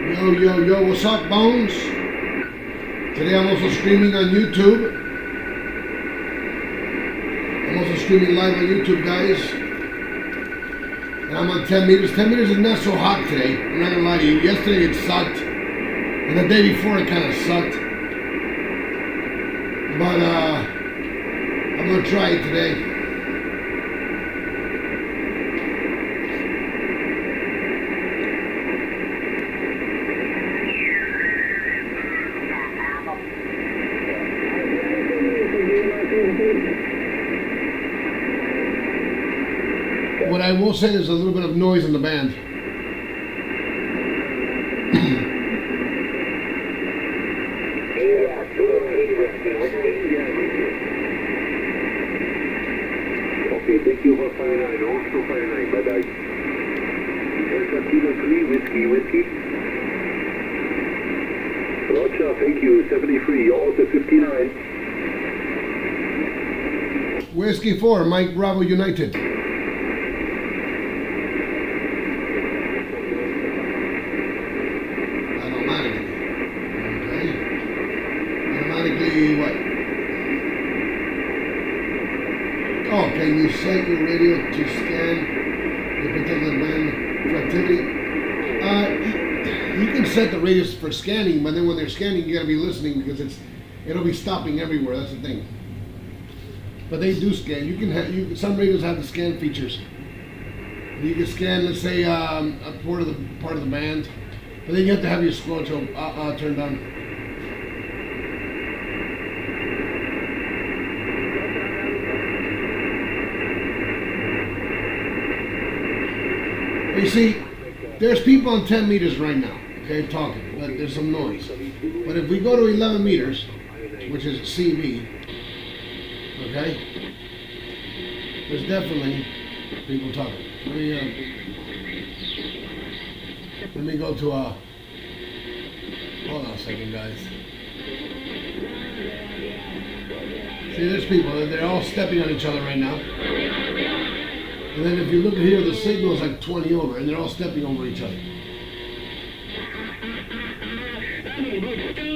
Yo, what's up, Bones? Today I'm also streaming on YouTube. I'm also streaming live on YouTube, guys. And I'm on 10 meters. 10 meters is not so hot today. I'm not gonna lie to you. Yesterday it sucked. And the day before it kind of sucked. But I'm gonna try it today. What I will say, there's a little bit of noise in the band. Okay, thank you for fire 9, also fire 9, bye-bye. Delta Kilo 3, whiskey. Roger, thank you, 73, also 59. Whiskey 4, Mike Bravo United. Can you set your radio to scan the particular band for activity? You can set the radios for scanning, but then when they're scanning, you gotta be listening because it'll be stopping everywhere. That's the thing. But they do scan. You can have some radios have the scan features. You can scan, let's say, a part of the band, but then you have to have your scroll turned on. You see, there's people on 10 meters right now, okay, talking, but there's some noise. But if we go to 11 meters, which is CV, okay, there's definitely people talking. Let me go to hold on a second, guys. See, there's people, they're all stepping on each other right now. And then if you look here, the signal is like 20 over, and they're all stepping over each other.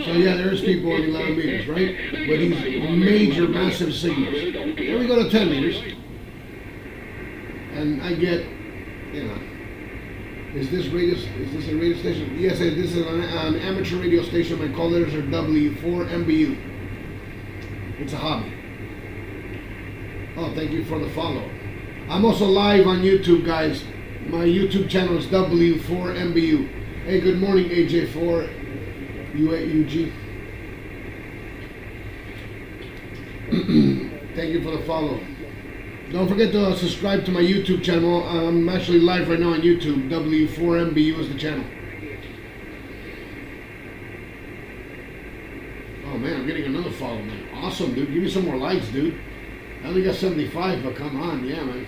So yeah, there's people on 11 meters, right? With these major, massive signals. Then we go to 10 meters, and I get, is this a radio station? Yes, this is an amateur radio station. My call letters are W4MBU. It's a hobby. Oh, thank you for the follow. I'm also live on YouTube, guys. My YouTube channel is W4MBU. Hey, good morning, AJ4UG. Thank you for the follow. Don't forget to subscribe to my YouTube channel. I'm actually live right now on YouTube. W4MBU is the channel. Oh man, I'm getting another follow, man. Awesome, dude. Give me some more likes, dude. I only got 75, but come on, yeah, man.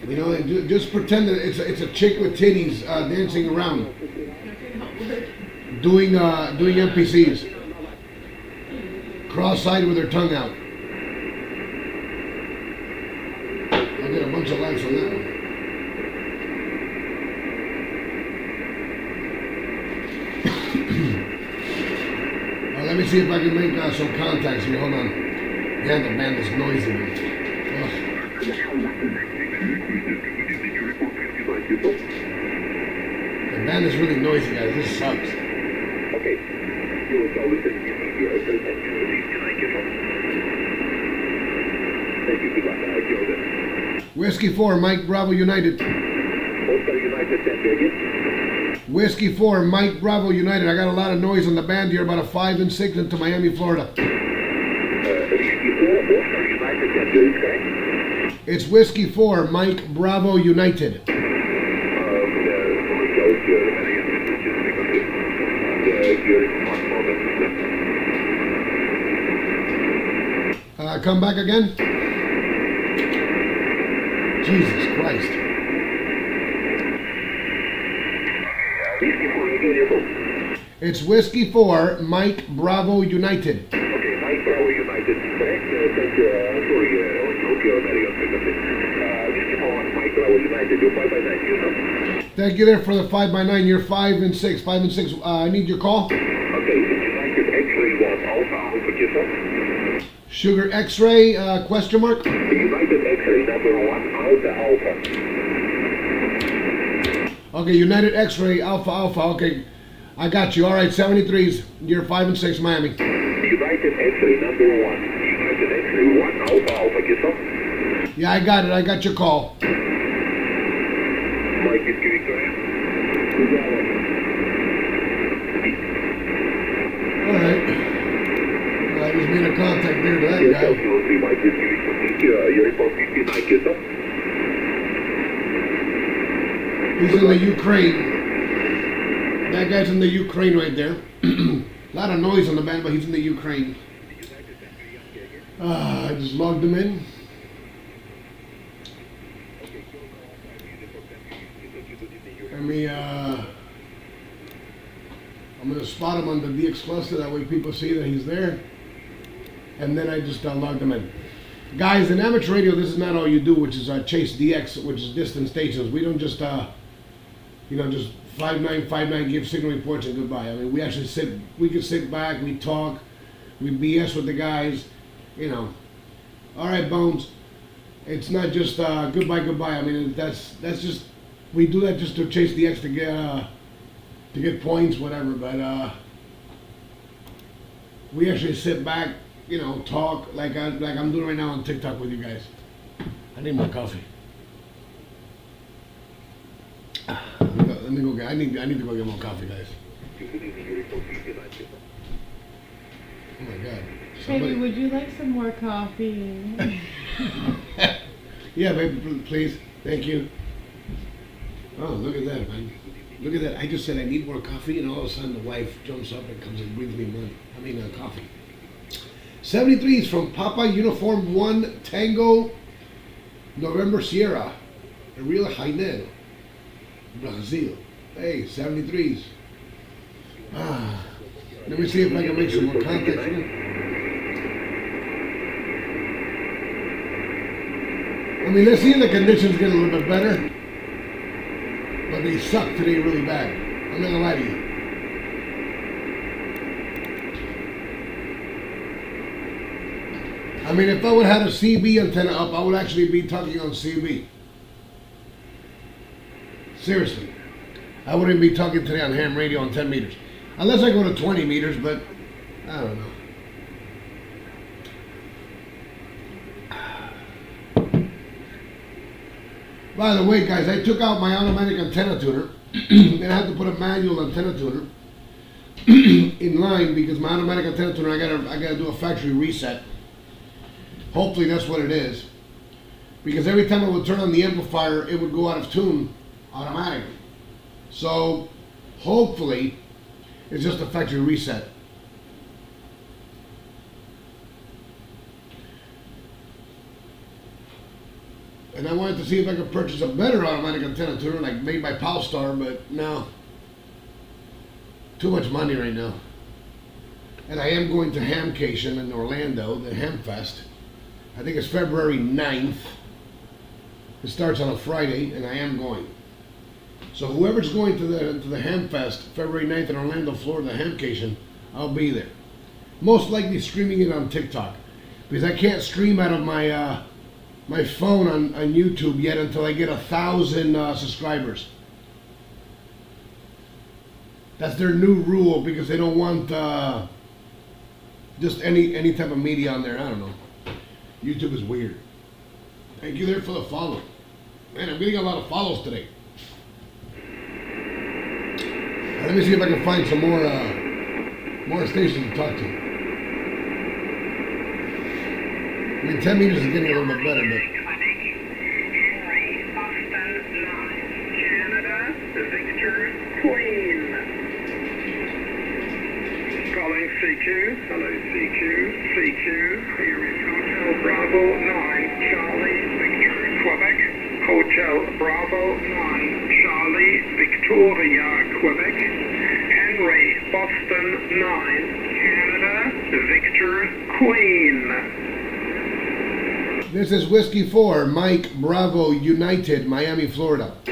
You know, just pretend that it's a chick with titties dancing around, doing NPCs, cross-eyed with her tongue out. I get a bunch of likes on that one. Let me see if I can make some contacts here. Hold on. Yeah, the band is noisy. The band is really noisy, guys. This sucks. Okay. Thank you. Whiskey 4, Mike Bravo United. Whiskey 4, Mike Bravo United. I got a lot of noise on the band here, about a 5 and 6 into Miami, Florida. It's Whiskey 4, Mike Bravo United. Come back again? Jesus Christ. It's Whiskey 4, Mike Bravo United. Okay, Mike Bravo United. Correct. Thank you. Sorry, Whiskey 4, Mike United, you're 5 by 9, Houston. Thank you there for the 5x9. You're 5 and 6. 5 and 6. I need your call. Okay, United X-ray 1, Alpha, Alpha, Houston. Sugar X-ray, question mark? United X-ray number 1, Alpha, Alpha. Okay, United X-ray, Alpha, Alpha. Okay, I got you. All right, 73s. You're 5 and 6, Miami. United X-ray number 1, United X-ray 1, Alpha, Alpha, Houston. Yeah, I got it. I got your call. Mike is giving to him. All right. I just made a contact there to that Yes, guy. absolutely, Mike is giving to me. Your report 59, Houston. He's in the Ukraine. That guy's in the Ukraine right there. A lot of noise on the band, but he's in the Ukraine. I just logged him in. I'm gonna spot him on the DX cluster. That way people see that he's there. And then I just logged him in. Guys, in amateur radio, this is not all you do, which is chase DX, which is distant stations. We don't just, just 5959 give signal reports and goodbye. I mean, we actually we can sit back, we talk, we BS with the guys, All right, Bones. It's not just goodbye, goodbye. I mean, that's just, we do that just to chase DX to get points, whatever. But we actually sit back, talk like I'm doing right now on TikTok with you guys. I need more coffee. Let me go get. I need to go get more coffee, guys. Oh my God! Baby, would you like some more coffee? Yeah, baby, please. Thank you. Oh, look at that, man! Look at that! I just said I need more coffee, and all of a sudden the wife jumps up and comes and brings me coffee. 73s from Papa Uniform 1 Tango November Sierra, Rio de Janeiro, Brazil. Hey, 73s. Let me see if I can make some more contacts here. I mean, let's see if the conditions get a little bit better. But they suck today really bad. I'm not gonna lie to you. I mean, if I would have had a CB antenna up, I would actually be talking on CB. Seriously. I wouldn't be talking today on ham radio on 10 meters. Unless I go to 20 meters, but I don't know. By the way, guys, I took out my automatic antenna tuner and I had to put a manual antenna tuner in line because my automatic antenna tuner, I gotta do a factory reset. Hopefully that's what it is. Because every time I would turn on the amplifier, it would go out of tune automatically. So hopefully it's just a factory reset. And I wanted to see if I could purchase a better automatic antenna tuner, like made by Palstar, but no. Too much money right now. And I am going to Hamcation in Orlando, the Ham Fest. I think it's February 9th. It starts on a Friday, and I am going. So whoever's going to the Ham Fest, February 9th in Orlando, Florida, Hamcation, I'll be there. Most likely streaming it on TikTok. Because I can't stream out of my my phone on YouTube yet until I get 1,000 subscribers. That's their new rule because they don't want just any type of media on there. I don't know. YouTube is weird. Thank you there for the follow. Man, I'm getting a lot of follows today. Let me see if I can find some more stations to talk to. I mean, 10 meters is getting a little bit better, but... Hello, CQ. Here is Hotel Bravo 9, Charlie, Victor, Quebec. Hotel Bravo 9, Charlie, Victoria, Quebec. Henry, Boston 9, Canada, Victor, Queen. This is Whiskey 4, Mike Bravo United, Miami, Florida. Oh,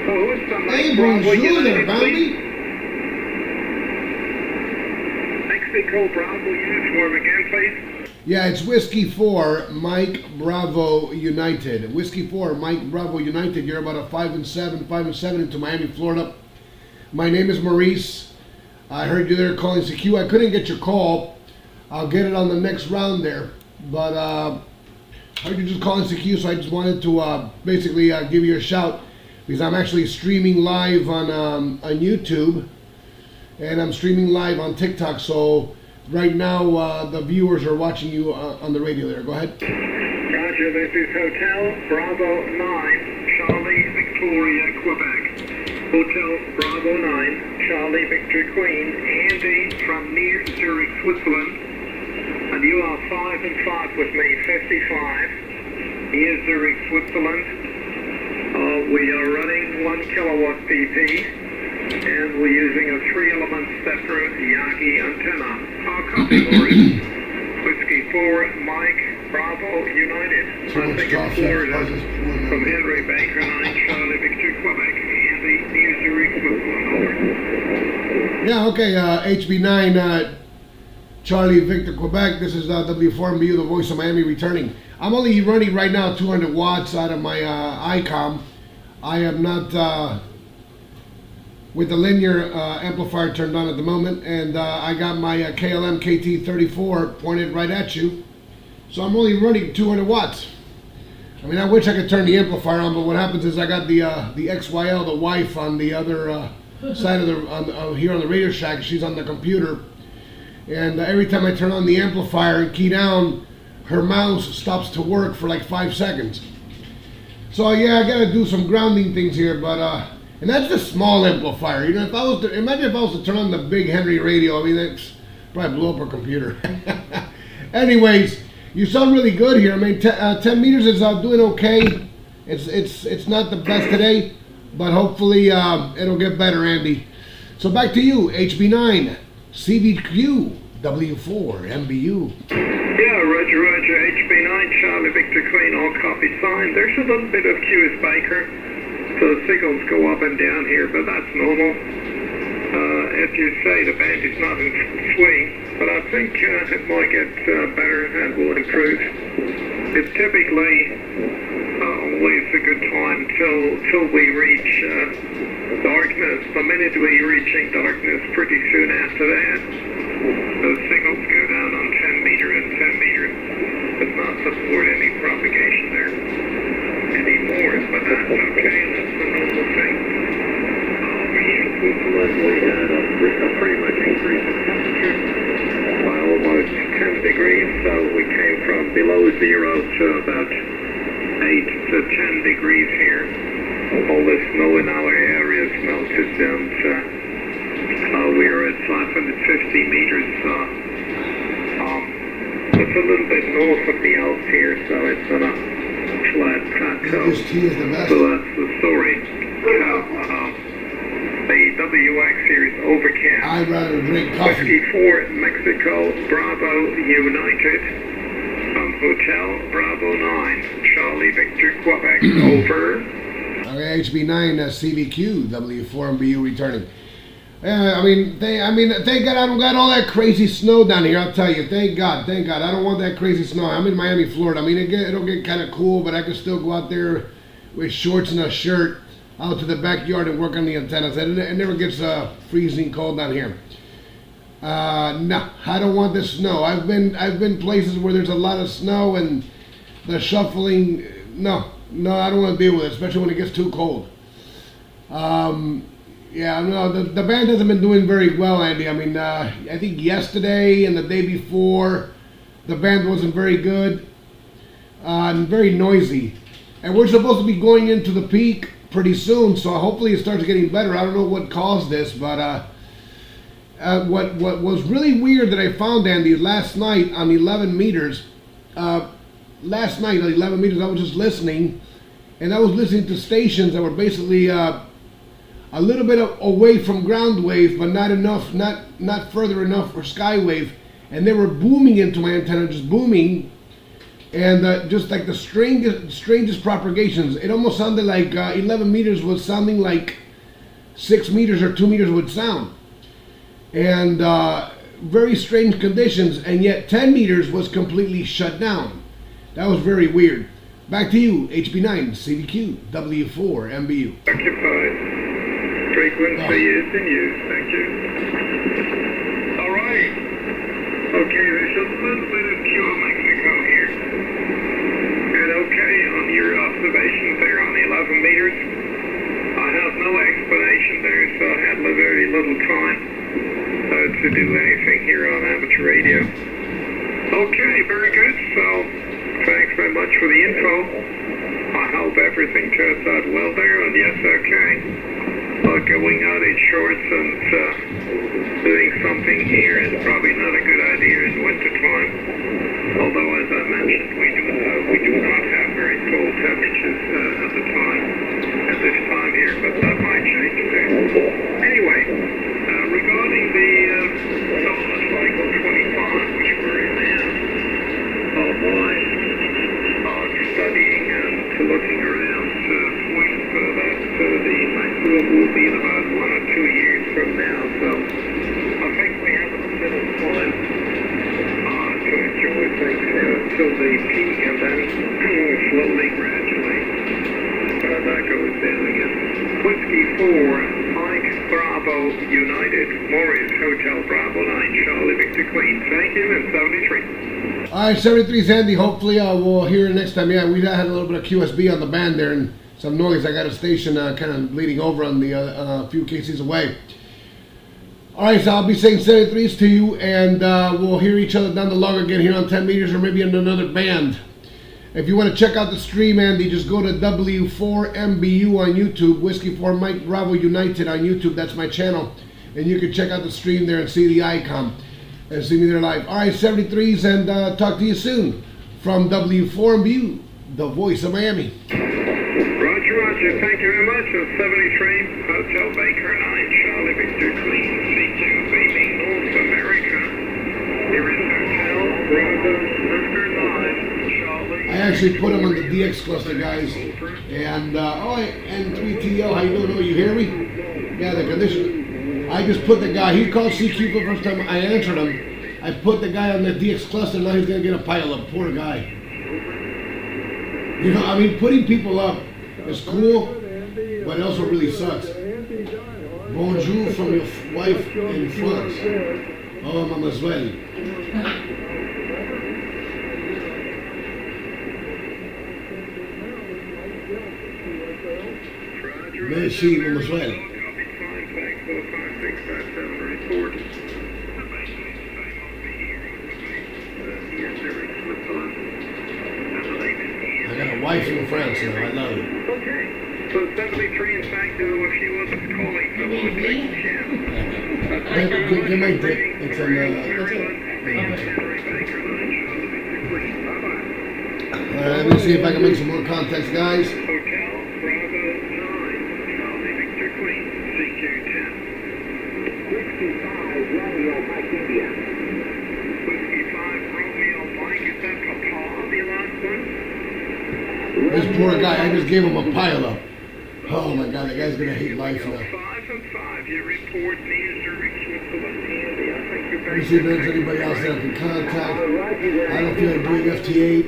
who's the Mike Hey, Bravo bonjour there, United, please? Bambi. Mexico Bravo uniform again, please. Yeah, it's Whiskey 4, Mike Bravo United. Whiskey 4, Mike Bravo United. You're about a 5 and 7 into Miami, Florida. My name is Maurice. I heard you there calling CQ. I couldn't get your call. I'll get it on the next round there. But I heard you just calling CQ, so I just wanted to basically give you a shout because I'm actually streaming live on YouTube and I'm streaming live on TikTok. So right now the viewers are watching you on the radio there. Go ahead. Roger, this is Hotel Bravo 9, Charlie Victoria, Quebec. Hotel Bravo 9, Charlie Victor Queen, Andy from near Zurich, Switzerland. And you are 5 and 5 with me, 55, near Zurich, Switzerland. We are running 1 kilowatt PP, and we're using a 3-element stepper Yagi antenna. Our copy, Maurice. Whiskey 4, Mike Bravo United. I think it's Florida. From Henry Baker 9, Charlie Victor, Quebec. Andy, near Zurich, Switzerland. Over. Yeah, okay, HB9, Charlie Victor, Quebec. This is W4MBU, the voice of Miami, returning. I'm only running right now 200 watts out of my Icom. I am not with the linear amplifier turned on at the moment, and I got my KLM KT34 pointed right at you. So I'm only running 200 watts. I mean, I wish I could turn the amplifier on, but what happens is I got the XYL, the wife, on the other side of the here on the Radio Shack. She's on the computer, and every time I turn on the amplifier and key down, her mouse stops to work for like 5 seconds. So yeah, I gotta do some grounding things here, but and that's the small amplifier. You know, if I was to, imagine if I was to turn on the big Henry radio, I mean, that's probably blow up her computer. Anyways, you sound really good here. I mean, 10 meters is doing okay. It's not the best today, but hopefully it'll get better, Andy. So back to you, HB9, CBQ, W4, MBU. Yeah, Roger, HB9, Charlie Victor Queen, all copy signed. There's a little bit of QS Baker, so the signals go up and down here, but that's normal. As you say, the band is not in swing, but I think it might get better and will improve. It's typically always a good time till we reach darkness. The minute we're reaching darkness, pretty soon after that, those signals go down on 10 meter and 10 meters. Does not support any propagation there anymore, but that's okay. That's the normal thing. We had a pretty much increase in temperature by almost 10 degrees, so we came from below 0 to about 8 to 10 degrees here. All the snow in our areas melted down to, we're at 550 meters. It's a little bit north of the Alps here, so it's on a flat plateau. So that's the story. The WX here is overcast. I'd rather drink coffee. Whiskey 4, Mexico, Bravo United. Hotel Bravo 9, Charlie Victor, Quebec. Over. Okay, HB9, CBQ, W4MBU returning. I mean, thank God I don't got all that crazy snow down here. I'll tell you, thank God. I don't want that crazy snow. I'm in Miami, Florida. I mean, it'll get kind of cool, but I can still go out there with shorts and a shirt out to the backyard and work on the antennas. It never gets freezing cold down here. No, I don't want the snow. I've been places where there's a lot of snow and the shuffling. No, I don't want to deal with it, especially when it gets too cold. Yeah, no, the band hasn't been doing very well, Andy. I mean, I think yesterday and the day before, the band wasn't very good and very noisy. And we're supposed to be going into the peak pretty soon, so hopefully it starts getting better. I don't know what caused this, but what was really weird that I found, Andy, last night on 11 meters, I was just listening, and I was listening to stations that were basically a little bit away from ground wave, but not enough, not further enough for skywave, and they were booming into my antenna, just booming, And just like the strangest propagations, it almost sounded like 11 meters was sounding like 6 meters or 2 meters would sound. And very strange conditions, and yet 10 meters was completely shut down. That was very weird. Back to you, HB9, CDQ, W4, MBU. Occupied. Frequency is in use. Thank you. All right. Okay, there's a little bit of Q Mexico here. And okay, on your observations there on the 11 meters, I have no explanation there, so I had very little time to do anything here on amateur radio. Okay, very good. So, thanks very much for the info. I hope everything turns out well there, and yes, okay. Going out in shorts and doing something here is probably not a good idea in winter time. Although, as I mentioned, we do not have very cold temperatures at this time here, but that might change there. Anyway, regarding the solar cycle 25, which we're in now, studying and looking around points that the maximum will be in about 1 or 2 years from now. So I think we have a little bit of time to enjoy things till the peak, and then slowly, gradually, that goes down again. Whiskey 4, Mike Bravo United, Morris Hotel Bravo 9, Charlie Victor Queen. Thank you, and 73. All right, 73 is Andy. Hopefully we'll hear it next time. Yeah, we had a little bit of QSB on the band there and some noise. I got a station kind of bleeding over on the few KCs away. All right, so I'll be saying 73s to you, and we'll hear each other down the log again here on 10 meters or maybe on another band. If you want to check out the stream, Andy, just go to W4MBU on YouTube, Whiskey 4 Mike Bravo United on YouTube. That's my channel. And you can check out the stream there and see the icon and see me there live. All right, 73s, and talk to you soon from W4MBU, the voice of Miami. Roger. Thank you very much. 73, Hotel Baker 9, Charlie Victor Queen, C2, beaming North America. Here is Hotel Bravo number 9, Charlie. I actually put him on the DX cluster, guys. And, and 3TL, how you doing? Oh, you hear me? Yeah, the condition. I just put the guy, he called CQ for the first time, I answered him. I put the guy on the DX cluster, now he's going to get a pile up. Poor guy. You know, I mean, putting people up is cool, but it also really sucks. Bonjour from your wife in France. Oh, Mamasweli. Merci, Mamasweli. I got a wife in France now, I love it. Okay. So 73, in fact, there were a few others calling for the Give my dick. It's in let me see if I can make some more contacts, guys. Hotel Bravo 9, Charlie Victor Queen, CQ10. Whiskey 5, Romeo Mike India. Whiskey 5, Romeo Mike, is that Papa, the last one? This poor guy, I just gave him a pile up. Oh my God, that guy's gonna hate life now. 5 and 5, you report near Zurich, Switzerland, Andy. I think you're Let me see if there's anybody else that I can contact. I don't feel like doing FT8.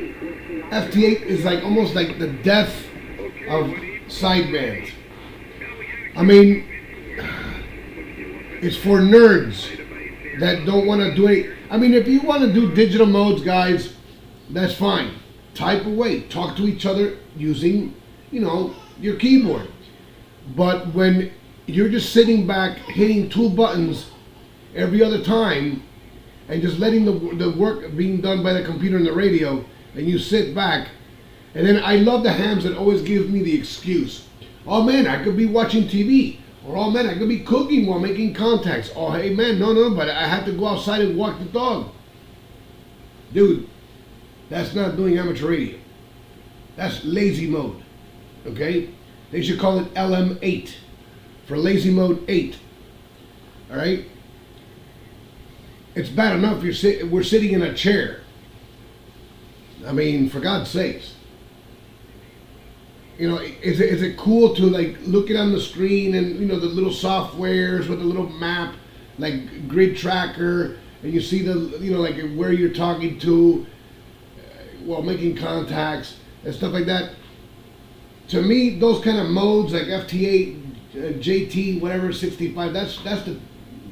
FT8 is like almost like the death of sidebands. I mean, it's for nerds that don't want to do it. I mean, if you want to do digital modes, guys, that's fine. Type away, talk to each other using, you know, your keyboard. But when you're just sitting back hitting 2 buttons every other time and just letting the work being done by the computer and the radio, and you sit back, and then I love the hams that always give me the excuse. Oh man, I could be watching TV. Or oh man, I could be cooking while making contacts. Oh hey man, no, but I have to go outside and walk the dog. Dude, that's not doing amateur radio. That's lazy mode. Okay? They should call it LM8 for lazy mode 8. Alright? It's bad enough we're sitting in a chair. I mean, for God's sakes. You know, is it cool to like look it on the screen and, you know, the little softwares with the little map, like grid tracker, and you see the, you know, like where you're talking to while making contacts and stuff like that. To me, those kind of modes like FT8, JT, whatever, 65, that's to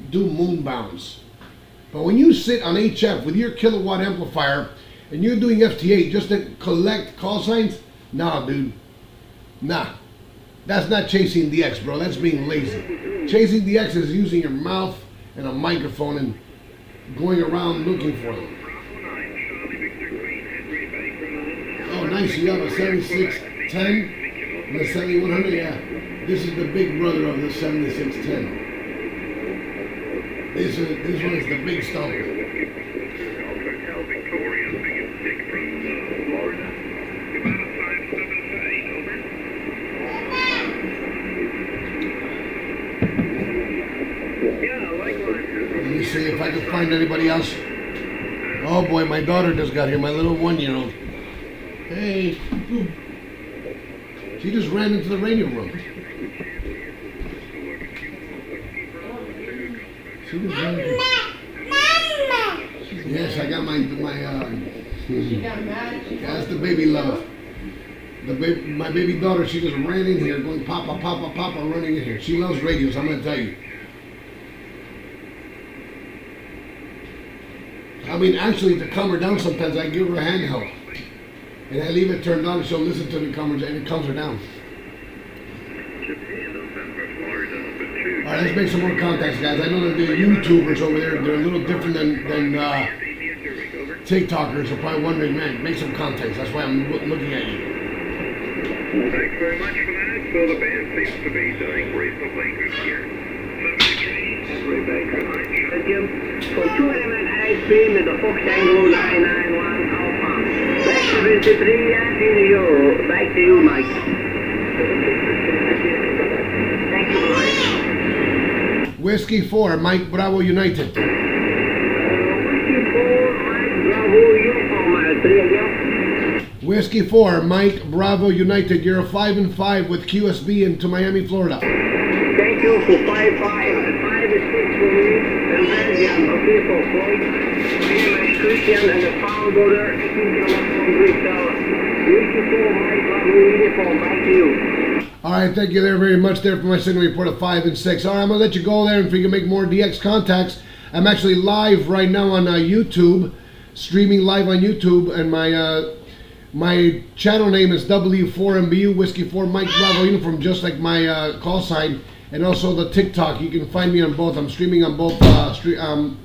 do moon bounce. But when you sit on HF with your kilowatt amplifier and you're doing FT8 just to collect call signs, nah, dude. Nah, that's not chasing the X, bro. That's being lazy. Chasing the X is using your mouth and a microphone and going around looking for them. Oh, nice. You have a 7610 and the 7100. Yeah, this is the big brother of the 7610. This one is the big stomper. Let me see if I can find anybody else. Oh boy, my daughter just got here, my little 1-year-old. Hey. She just ran into the radio room. She just ran into... Yes, I got my She got mad. that's the baby love. My baby daughter, she just ran in here going papa, papa, papa, running in here. She loves radios, I'm going to tell you. I mean, actually, to calm her down sometimes, I give her a handheld. And I leave it turned on, she'll listen to the calmers, and it calms her down. All right, let's make some more contacts, guys. I know that the YouTubers over there, they're a little different than TikTokers. Are probably wondering, man, make some contacts. That's why I'm looking at you. Thanks very much for that. So the band seems to be doing reasonably good here. Thank you. For 2 element high speed with the Fox Tango 991 Alpha. Back to 53 in Euro. Back to you, Mike. Thank you, Mike. Whiskey 4, Mike Bravo United. Whiskey 4, Mike Bravo Uniform 3 again. Whiskey 4, Mike Bravo United. You're a 5 and 5 with QSB into Miami, Florida. Thank you for 5-5. 5 is 6 for me. And Belgium, okay, for Floyd. My name is Christian and the power border. 18 kilometers Greek Tower. Whiskey 4, Mike Bravo Uniform. Back to you. All right, thank you there very much there for my signal report of 5 and 6. All right, I'm going to let you go there, and if you can make more DX contacts. I'm actually live right now on YouTube, streaming live on YouTube, and my channel name is W4MBU, Whiskey 4 Mike Bravo Uniform, just like my call sign, and also the TikTok. You can find me on both. I'm streaming on both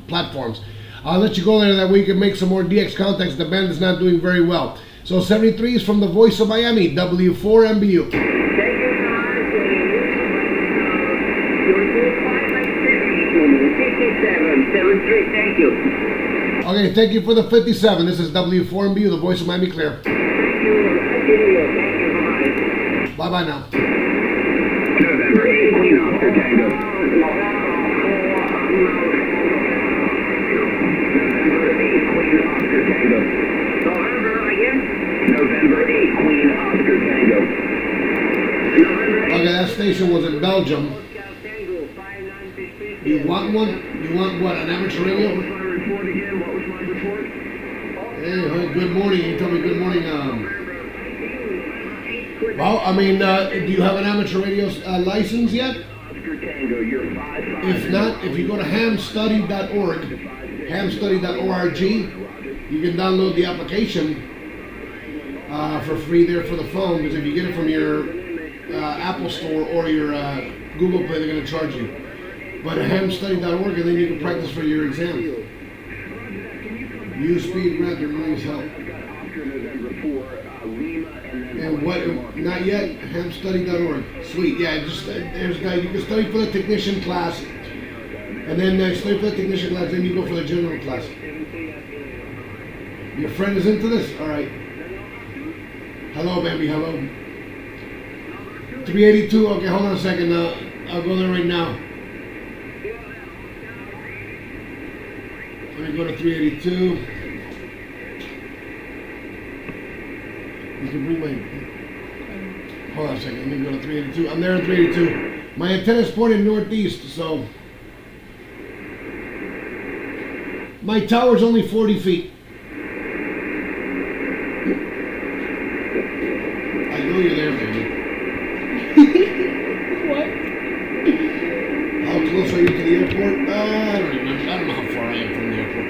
platforms. I'll let you go there that we can make some more DX contacts. The band is not doing very well. So 73 is from the voice of Miami, W4MBU. Thank you. Okay, thank you for the 57. This is W4MBU, the voice of Miami Clear. Thank you. Bye-bye now. November 8, Queen Oscar Tango. November again? November 8, Queen Oscar Tango. Okay, that station was in Belgium. You want one? You want what, an amateur radio? What was my report again? What was my report? Hey, good morning. You told me good morning. Well, I mean, do you have an amateur radio license yet? If not, if you go to hamstudy.org, hamstudy.org, you can download the application for free there for the phone, because if you get it from your Apple Store or your Google Play, they're going to charge you. But hamstudy.org, and then you can practice for your exam. Use speed, rather noise help. And what? Not yet. Hamstudy.org. Sweet. Yeah. Just there's you can study for the technician class, and then study for the technician class. Then you go for the general class. Your friend is into this. All right. Hello, baby. Hello. 382. Okay, hold on a second. I'll go there right now. Let me go to 382. You can bring my. Hold on a second. Let me go to 382. I'm there in 382. My antenna's pointed northeast, so my tower's only 40 feet. I know you're there, baby. What? How close are you to the airport? I don't remember. I don't know how far I am from the airport.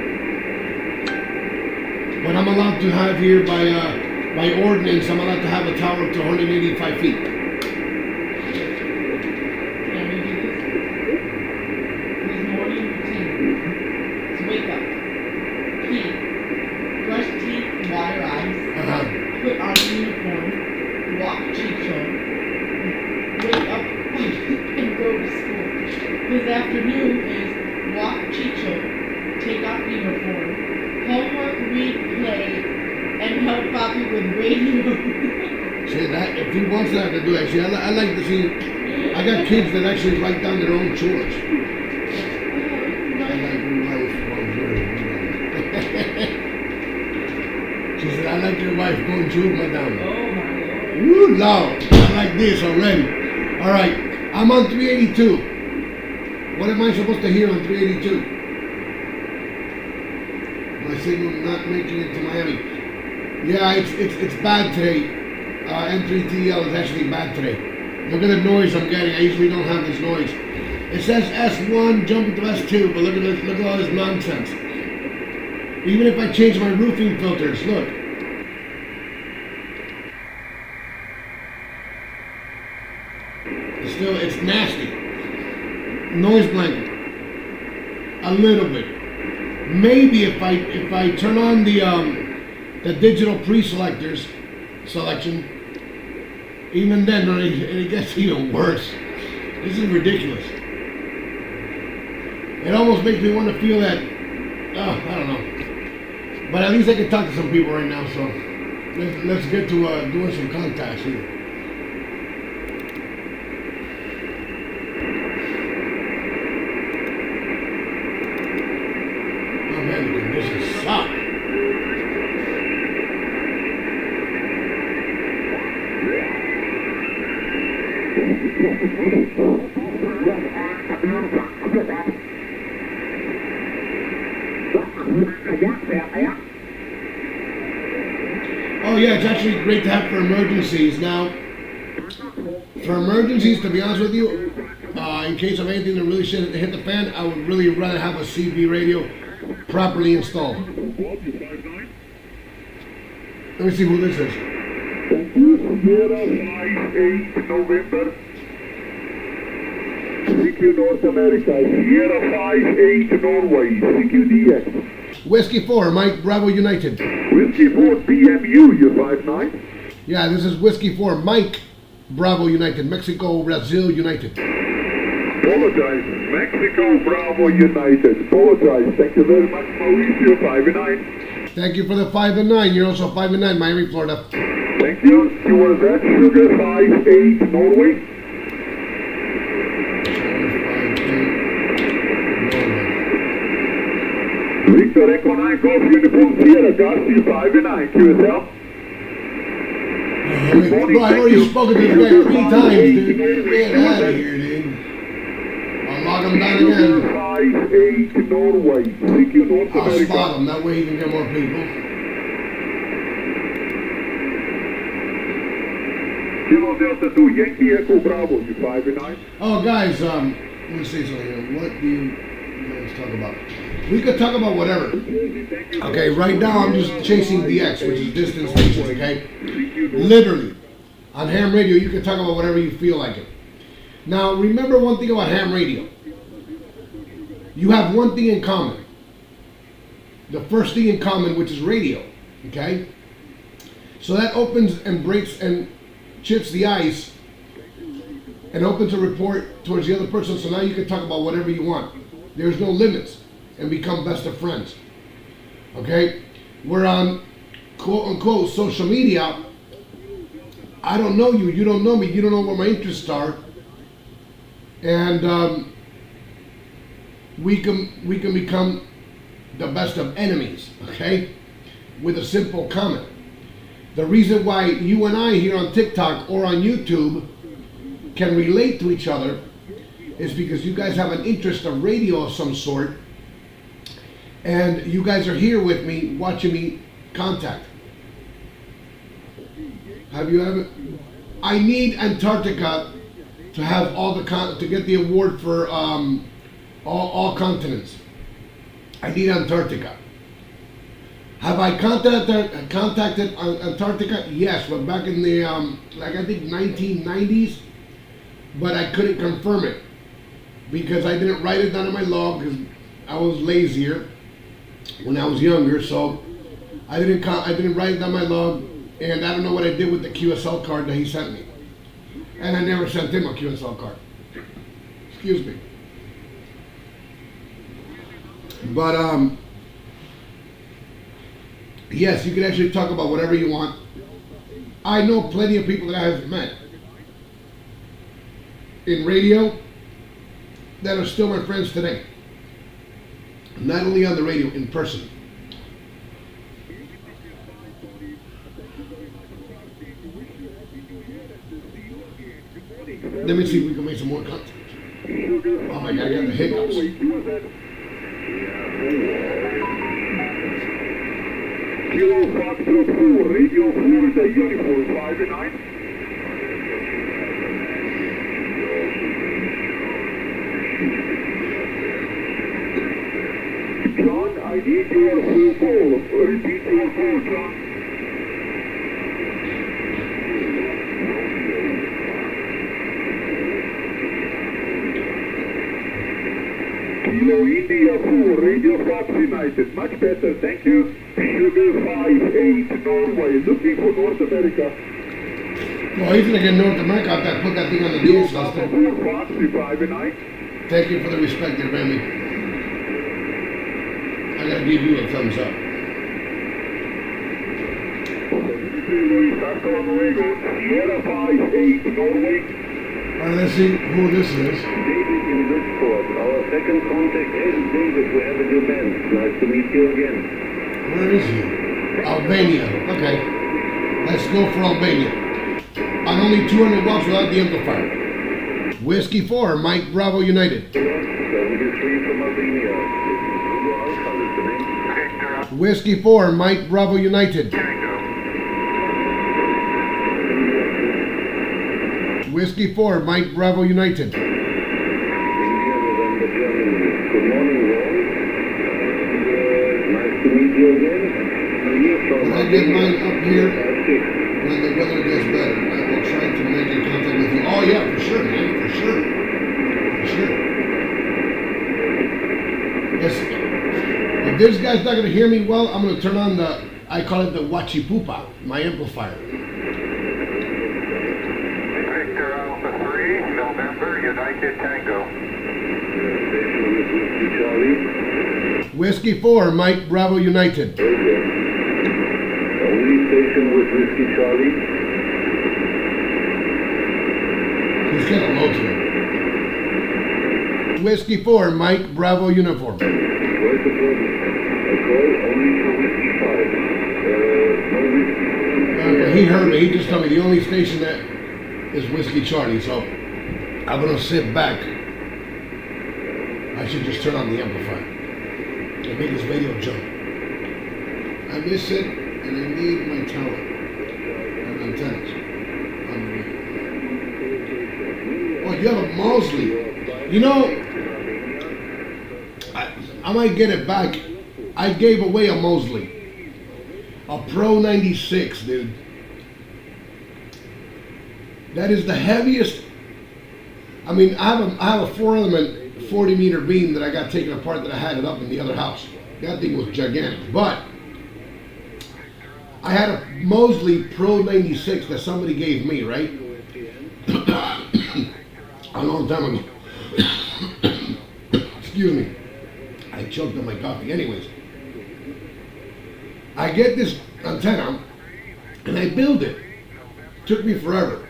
But I'm allowed to have here by ordinance, I'm allowed to have a tower up to 185 feet. Can we do this? His morning routine. So wake up. Pee. Brush teeth, water eyes. Uh-huh. Put on uniform. Walk Chicho. Wake up and go to school. His afternoon is walk Chicho. Take off uniform. Homework, read, play, and help Bobby with radio. See that? If he wants that to do that, see, I like to see. I got kids that actually write down their own chores. I like your wife. She said, I like your wife. Bonjour, madame. Oh my lord. Woo, Lord. I like this already. All right. I'm on 382. What am I supposed to hear on 382? My signal not making it to Miami. Yeah, it's bad today. M3TL is actually bad today. Look at the noise I'm getting. I usually don't have this noise. It says S1 jumping to S2, but look at this, look at all this nonsense. Even if I change my roofing filters, look. It's nasty. Noise blanket. A little bit. Maybe if I turn on the digital pre-selectors selection, even then it gets even worse. This is ridiculous. It almost makes me want to feel that. I don't know. But at least I can talk to some people right now. So let's get to doing some contacts here. Oh man, the conditions suck. Oh yeah, it's actually great to have for emergencies. Now, for emergencies, to be honest with you, in case of anything that really should hit the fan, I would really rather have a CB radio properly installed. Let me see who this is. November. CQ North America, Sierra 58 Norway, CQDX. Whiskey 4, Mike Bravo United. Whiskey 4 BMU, you're 59. Yeah, this is Whiskey 4, Mike Bravo United, Mexico, Brazil United. Apologize, Mexico Bravo United. Apologize, thank you very much, Mauricio, 59. Thank you for the 5 and 9. You're also 5 and 9, Miami, Florida. Thank you. You were that Sugar 58 Norway. Victor Echo 9 Golf Uniform Sierra, Garcia 59, QSL. Bro, I've already spoken to this guy 3 times, dude. Get out of here, dude. I'll log him down again. 58 Norway, CQ North I'll America. spot him, that way he can get more people. Kilo Delta 2, Yankee Echo Bravo, you 59. Oh, guys, let me say something here. What do you guys talk about? We could talk about whatever. Okay, right now I'm just chasing DX, which is distance stations, okay? Literally. On ham radio, you can talk about whatever you feel like it. Now, remember one thing about ham radio. You have one thing in common. The first thing in common, which is radio, okay? So that opens and breaks and chips the ice and opens a report towards the other person, so now you can talk about whatever you want. There's no limits and become best of friends. Okay? We're on quote unquote social media. I don't know you, you don't know me, you don't know what my interests are. And we can become the best of enemies, okay? With a simple comment. The reason why you and I here on TikTok or on YouTube can relate to each other is because you guys have an interest of radio of some sort, and you guys are here with me watching me contact. Have you ever? I need Antarctica to have all the to get the award for all continents. I need Antarctica. Have I contacted Antarctica? Yes, but back in the like I think 1990s, but I couldn't confirm it because I didn't write it down in my log because I was lazier when I was younger, so I didn't write it down in my log, and I don't know what I did with the QSL card that he sent me, and I never sent him a QSL card. Excuse me. But yes, you can actually talk about whatever you want. I know plenty of people that I have met in radio that are still my friends today. Not only on the radio, in person. Let me see if we can make some more content. Oh my God, I got the hiccups. Kilo Foxtrot 4, Radio 4, the Uniform 5 and 9. John, I need your full call. Repeat your call, John. Kilo India 4, Radio Fox United. Much better, thank you. Sugar 5-8 Norway, looking for North America. Well, he's gonna get North America. I'll put that thing on the deal Fox 5 and 9. Thank you for the respect there, Randy. I gotta give you a thumbs up. Sierra 5-8 Norway. Alright, let's see who this is. David in Bridgeport. Our second contact is David. We have a new band. Nice to meet you again. Where is he? Albania. Okay. Let's go for Albania. I'm only 200 watts without the amplifier. Whiskey 4, Mike Bravo United. 73 from Albania. Whiskey 4, Mike Bravo United. Whiskey 4, Mike Bravo United. India, November, Germany. Good morning, Ron. Nice to meet you again. Here from When I get mine up here, when the weather gets better, I will try to make in contact with you. Oh yeah, for sure, man, for sure. For sure. Yes. If this guy's not gonna hear me well, I'm gonna turn on the, I call it the Wachipupa, my amplifier. Victor Alpha 3, November, United Tango. Whiskey 4, Mike Bravo United. Only station with Whiskey Charlie. He's getting low to it. Whiskey 4, Mike Bravo Uniform. Where's the problem? I call only for Whiskey 5. No Whiskey. Okay, he heard me. He just told me the only station that is Whiskey Charlie, so I'm gonna sit back. I should just turn on the amplifier and make this radio jump. I miss it, and I need my tower and antennas on the radio. Oh, you have a Mosley. You know, I might get it back. I gave away a Mosley, a Pro 96, dude. That is the heaviest. I mean, I have a 4-element 40-meter beam that I got taken apart that I had it up in the other house. That thing was gigantic. But I had a Mosley Pro 96 that somebody gave me, right? A long time ago. Excuse me. I choked on my coffee. Anyways, I get this antenna and I build it. Took me forever.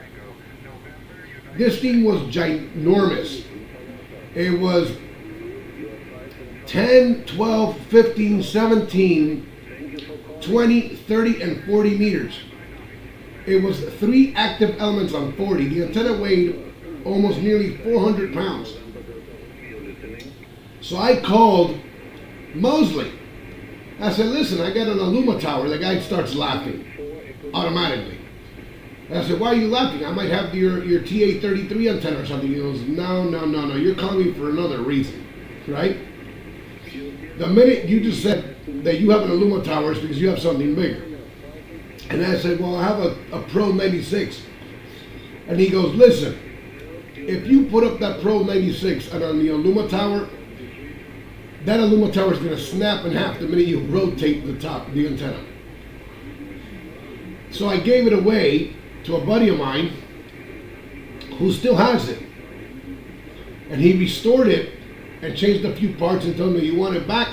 This thing was ginormous. It was 10, 12, 15, 17, 20, 30, and 40 meters. It was 3 active elements on 40. The antenna weighed almost nearly 400 pounds. So I called Mosley. I said, listen, I got an Aluma tower. The guy starts laughing automatically. And I said, why are you laughing? I might have your TA33 antenna or something. He goes, no. You're calling me for another reason, right? The minute you just said that you have an Aluma tower, it's because you have something bigger. And I said, well, I have a Pro 96. And he goes, listen, if you put up that Pro 96 and on the Aluma tower, that Aluma tower is going to snap in half the minute you rotate the antenna. So I gave it away to a buddy of mine who still has it. And he restored it and changed a few parts and told me, you want it back?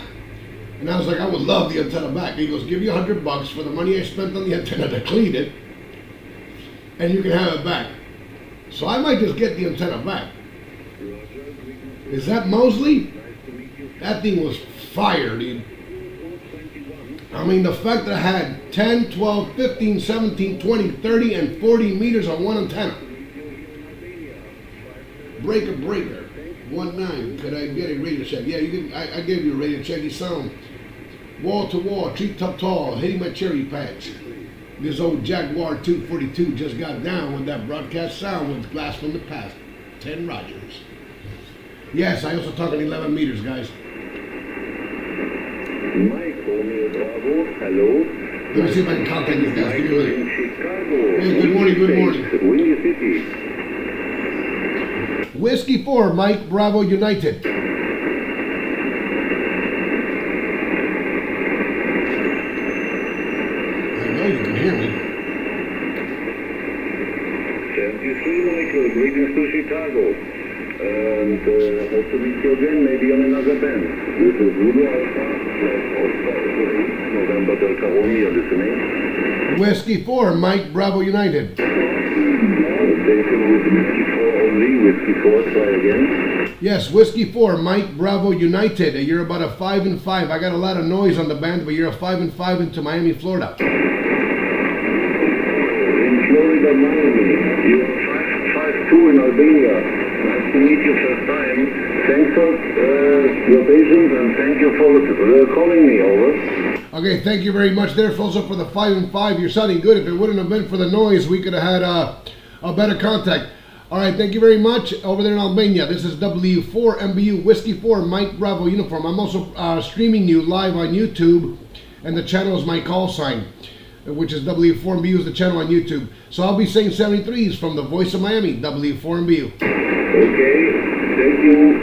And I was like, I would love the antenna back. He goes, give you $100 for the money I spent on the antenna to clean it, and you can have it back. So I might just get the antenna back. Is that Mosley? That thing was fire, dude. I mean, the fact that I had 10, 12, 15, 17, 20, 30, and 40 meters on one antenna. Breaker. 1.9. Could I get a radio check? Yeah, you can. I gave you a radio check. You sound wall to wall, treetop tall, hitting my cherry patch. This old Jaguar 242 just got down with that broadcast sound with glass from the past. 10 Rogers. Yes, I also talk at 11 meters, guys. Hello. Let me see if I can contact these guys. Give me a minute. Chicago. Hey, good morning. Windy City. Whiskey 4, Mike Bravo United. I know you can hear me. 73 Michael, greetings to Chicago. And hope to meet you again, maybe on another band. This is Zulu Alpha, Oscar 8, November Delta Romeo listening. Whiskey 4, Mike Bravo United. Station with Whiskey 4 only, Whiskey 4, try again. Yes, Whiskey 4, Mike Bravo United. You're about a 5 and 5. I got a lot of noise on the band, but you're a 5 and 5 into Miami, Florida. In Florida, Miami. You're 5-2 in Albania. Nice to meet you first time. Thanks for your patience and thank you for calling me, over. Okay, thank you very much there, also for the 5 and 5. You're sounding good. If it wouldn't have been for the noise, we could have had a better contact. All right, thank you very much. Over there in Albania, this is W4MBU, Whiskey 4, Mike Bravo Uniform. I'm also streaming you live on YouTube, and the channel is my call sign, which is W4MBU is the channel on YouTube. So I'll be saying 73s from the voice of Miami, W4MBU. Okay, thank you.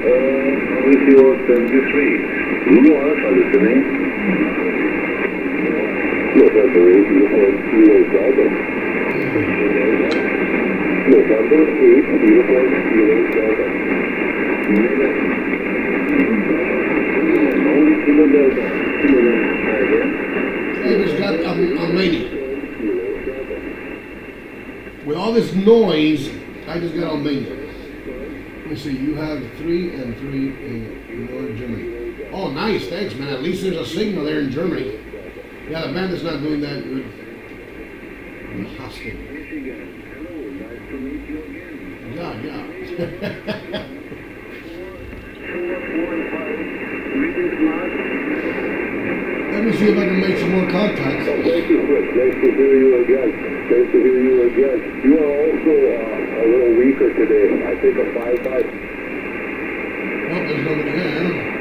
With your 73. Zulu Alpha listening. Los Alpha uniform Kilo Delta. November 8, uniform Kilo Delta. Only Kilo Delta. Kilo Delta. Again. I just got a lady. With all this noise, I just got Albania. Let me see, you have 3 and 3 in Northern Germany. Oh, nice, thanks, man. At least there's a signal there in Germany. Yeah, the band is not doing that good. I'm hostile. Yeah. Let me see if I can make some more contacts. Thank you, Chris. Nice to hear you again. You are also a little weaker today. I think a 5-5. Oh, there's nobody here.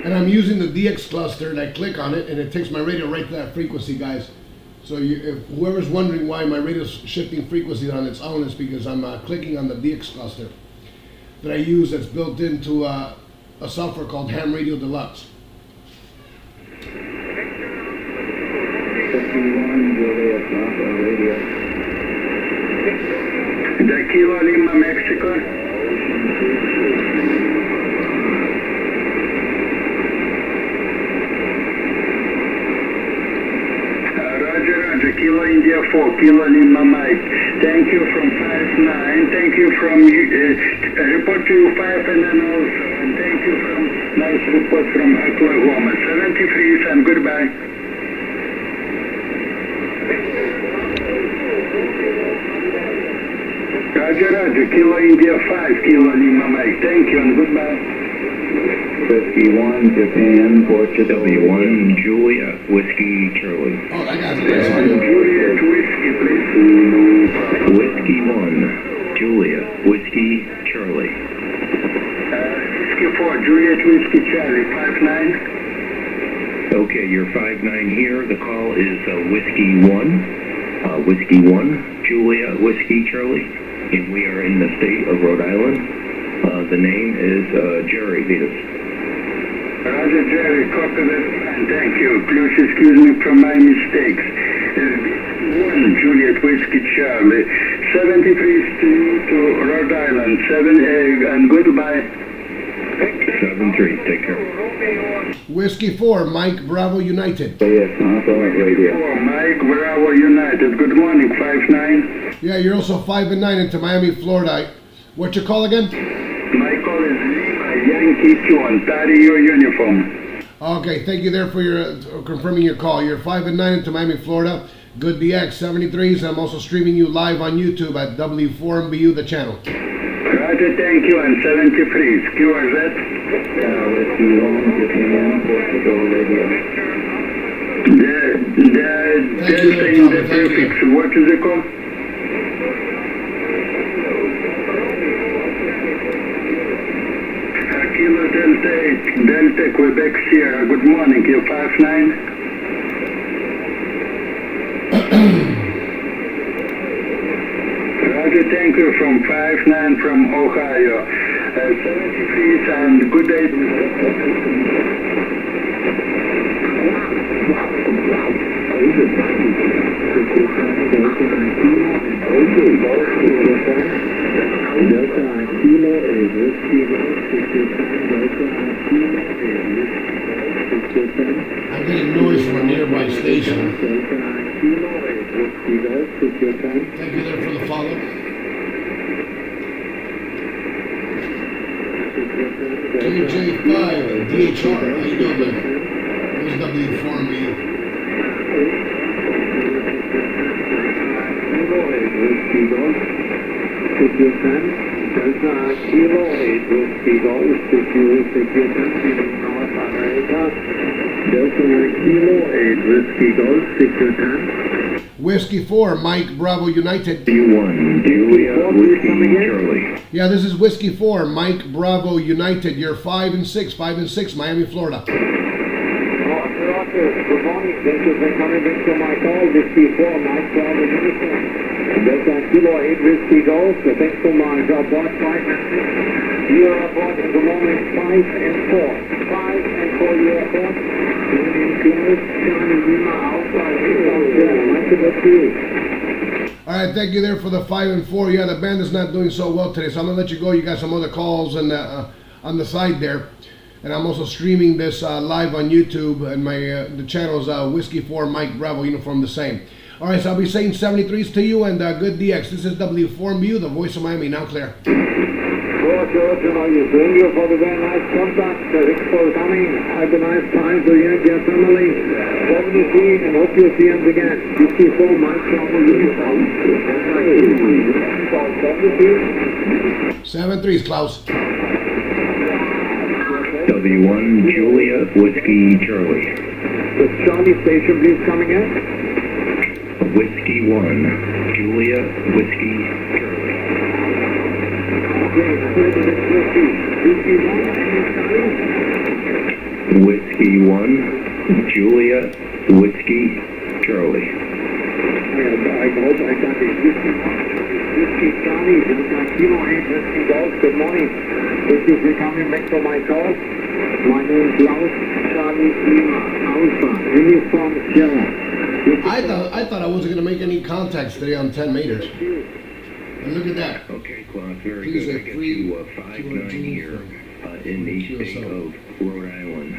And I'm using the DX cluster, and I click on it, and it takes my radio right to that frequency, guys. So if whoever's wondering why my radio's shifting frequencies on its own, it's because I'm clicking on the DX cluster that I use that's built into a software called Ham Radio Deluxe. 51 Juliet Alpha Radio. Kilo Lima, Mexico. Roger, Kilo India 4, Kilo Lima Mike. Thank you from 5-9. Thank you from report to you 5 and then also. And thank you from nice report from Oklahoma. 73 and goodbye. Roger. Kilo India 5, Kilo Lima Mike. Thank you and goodbye. Whiskey 1, Japan, Portugal. W1, Julia, Whiskey, Charlie. Oh, that guy's Juliet Whiskey, please. Whiskey 1, Julia, Whiskey, Charlie. Whiskey 4, Juliet Whiskey Charlie, 5-9. Okay, you're 5-9 here. The call is Whiskey 1, Whiskey 1, Julia, Whiskey, Charlie. And we are in the state of Rhode Island. The name is Jerry Vitas. Roger, Jerry, copy that, and thank you. Please excuse me from my mistakes. 1, Juliet Whiskey Charlie, 73 Street to Rhode Island, 7A, and goodbye. 7-3, take care. Whiskey 4, Mike Bravo United. Yes, Papa Radio. 4, Mike Bravo United. Good morning, 5-9. Yeah, you're also 5-9 into Miami, Florida. What's your call again? My call is Lima Yankee 2, Tari your uniform. Okay, thank you there for your confirming your call. You're 5-9 into Miami, Florida. Good DX 73s. I'm also streaming you live on YouTube at W4MBU, the channel. Roger, thank you, and 73. QRZ. Whiskey 1, Japan, Portugal Radio. The Delta in the prefix, what is it called? Kilo Delta 8, Delta Quebec Sierra. Good morning, you 5-9. Roger, thank you from 5-9 from Ohio. 73 and good day. I'm getting noise from a nearby station. Thank you there for the follow. KJ5, DHR, how you doing, man? It was W4MBU. Kilo 8, Whiskey Golf, North America. Delta Kilo 8, Whiskey Golf, 610. Whiskey 4, Mike Bravo United. W1, Julia, Whiskey, Charlie. Yeah, this is Whiskey 4, Mike Bravo United. You're 5-6, Miami, Florida. Roger, good morning. Thank you for coming back to my call. Whiskey 4, Mike Bravo United. Delta Kilo 8, Whiskey Golf. Thanks for my job, 5 and 6. You are aboard in the moment 5 and 4. 5 and 4 you are aboard. All right, thank you there for the 5 and 4. Yeah, the band is not doing so well today, so I'm gonna let you go. You got some other calls and on the side there, and I'm also streaming this live on YouTube, and my the channel is Whiskey 4 Mike Bravo Uniform, the same. All right, so I'll be saying 73s to you and good DX. This is W4MBU, the voice of Miami. Now clear. George, thank you for the very nice contact. Thanks for coming. Have a nice time to you and your family. 73, and hope you'll see us again. 54, Mike Bravo Uniform. 7-3s, Klaus. W1, Julia, Whiskey, Charlie. The Charlie station, please, coming in. Whiskey 1, Julia, Whiskey, Charlie. Whiskey 1, Julia, Whiskey, Charlie. I hope I got the Whiskey Charlie, Kilo 8, Whiskey Golf. Good morning. Thank you for coming back to my call. My name is Klaus, Charlie Lima, Alpha, Uniform Sierra. I thought I wasn't gonna make any contacts today on 10 meters. And look at that. Okay, Klaus, very Please good. I say got free you 5-9 here in the state of Rhode Island.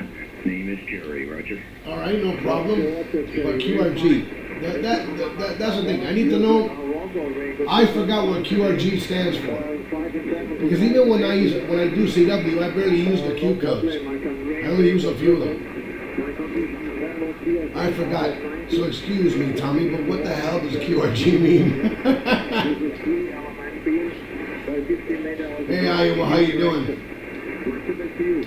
Name is Jerry, Roger. All right, no problem. But QRG, that's the thing. I need to know. I forgot what QRG stands for. Because even when I do CW, I barely use the Q codes. I only use a few of them. I forgot. So excuse me, Tommy, but what the hell does QRG mean? speed. By 15 meters. Hey, Iowa, how you doing? What's the best to you?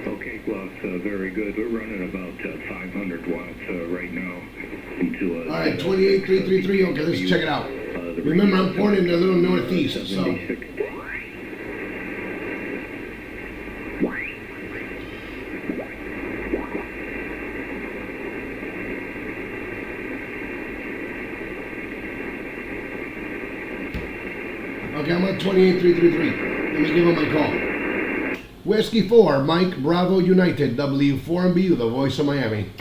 Okay, Klaus, very good. We're running about 500 watts right now into All right, 28333. Okay, let's check it out. Remember, I'm pouring in the little northeast, so. 76. Okay, I'm on 28333. Let me give him my call. Whiskey 4, Mike Bravo United, W4MBU, the voice of Miami.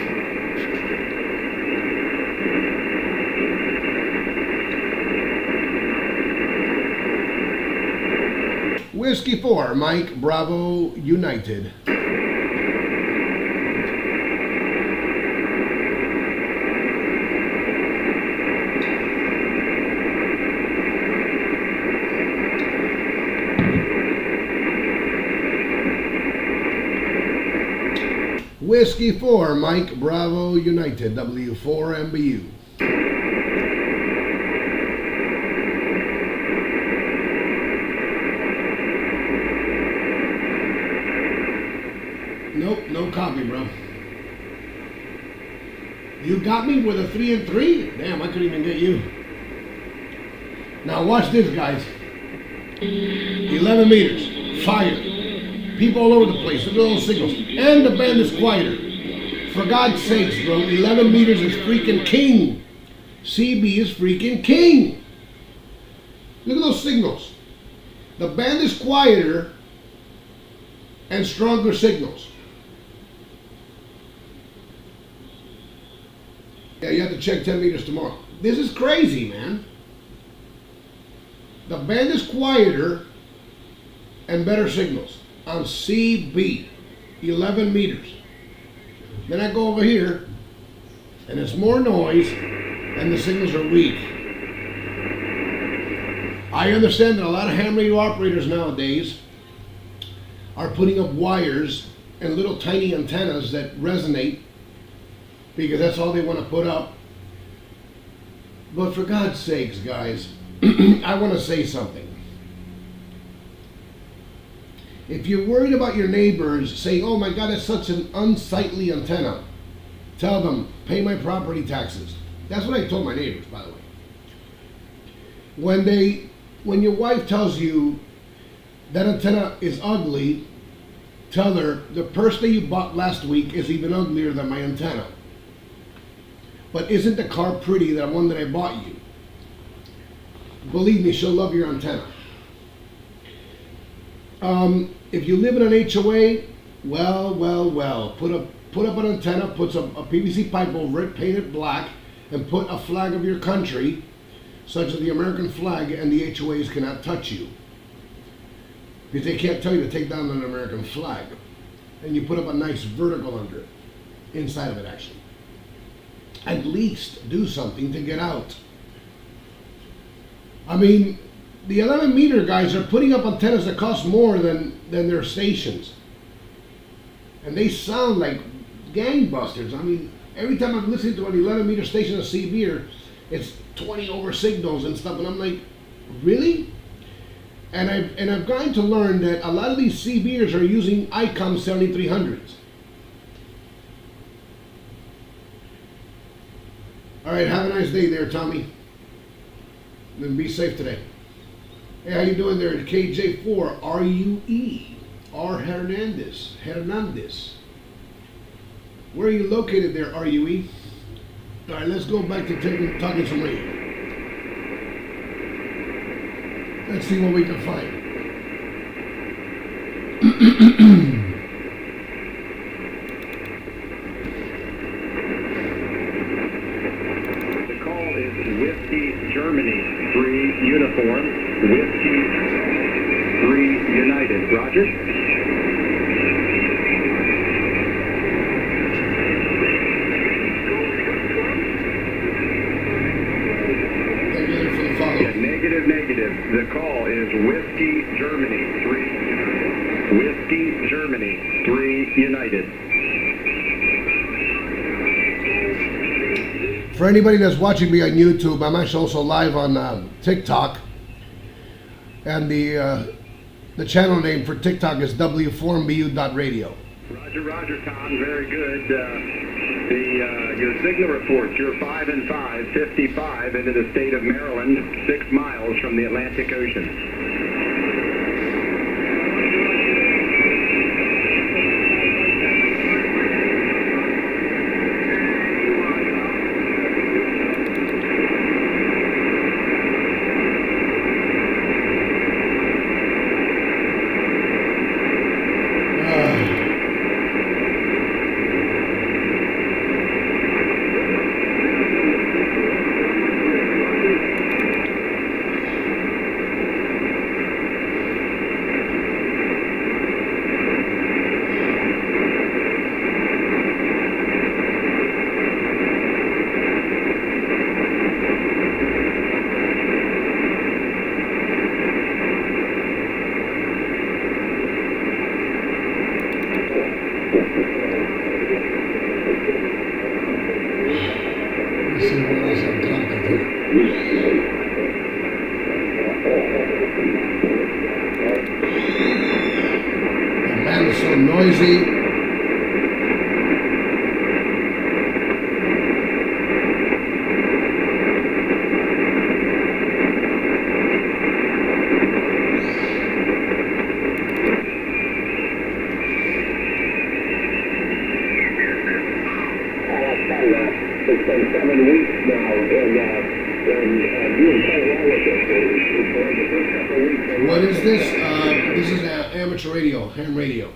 Whiskey 4, Mike Bravo United. Whiskey 4, Mike Bravo United, W4MBU. Nope, no copy, bro. You got me with a 3 and 3? Damn, I couldn't even get you. Now watch this, guys. 11 meters, fire. People all over the place, look at all those signals. And the band is quieter. For God's sakes, bro, 11 meters is freaking king. CB is freaking king. Look at those signals. The band is quieter and stronger signals. Yeah, you have to check 10 meters tomorrow. This is crazy, man. The band is quieter and better signals on CB, 11 meters. Then I go over here, and it's more noise, and the signals are weak. I understand that a lot of ham radio operators nowadays are putting up wires and little tiny antennas that resonate because that's all they want to put up. But for God's sakes, guys, I want to say something. If you're worried about your neighbors saying, oh my God, that's such an unsightly antenna, tell them, pay my property taxes. That's what I told my neighbors, by the way. When your wife tells you that antenna is ugly, tell her the purse that you bought last week is even uglier than my antenna. But isn't the car pretty, that one that I bought you? Believe me, she'll love your antenna. If you live in an HOA, well, put up an antenna, put a PVC pipe over it, paint it black, and put a flag of your country, such as the American flag, and the HOAs cannot touch you. Because they can't tell you to take down an American flag. And you put up a nice vertical under it, inside of it actually. At least do something to get out. I mean, the 11 meter guys are putting up antennas that cost more than their stations. And they sound like gangbusters. I mean, every time I'm listening to an 11 meter station of CB, it's 20 over signals and stuff, and I'm like, really? And I've gotten to learn that a lot of these CBers are using Icom 7300s. All right, have a nice day there, Tommy. And be safe today. Hey, how you doing there? KJ4 RUE R Hernandez. Where are you located there, RUE? All right, let's go back to talking some radio. Let's see what we can find. The call is Whiskey Germany 3 Uniform, Whiskey 3 United. Roger. Negative. The call is Whiskey Germany 3 United. Whiskey Germany 3 United. For anybody that's watching me on YouTube, I'm actually also live on TikTok. And the channel name for TikTok is w4mbu.radio. Roger, Tom. Very good. Your signal reports, you're 5 and 5, 55 into the state of Maryland, 6 miles from the Atlantic Ocean. What is this? This is amateur radio, ham radio.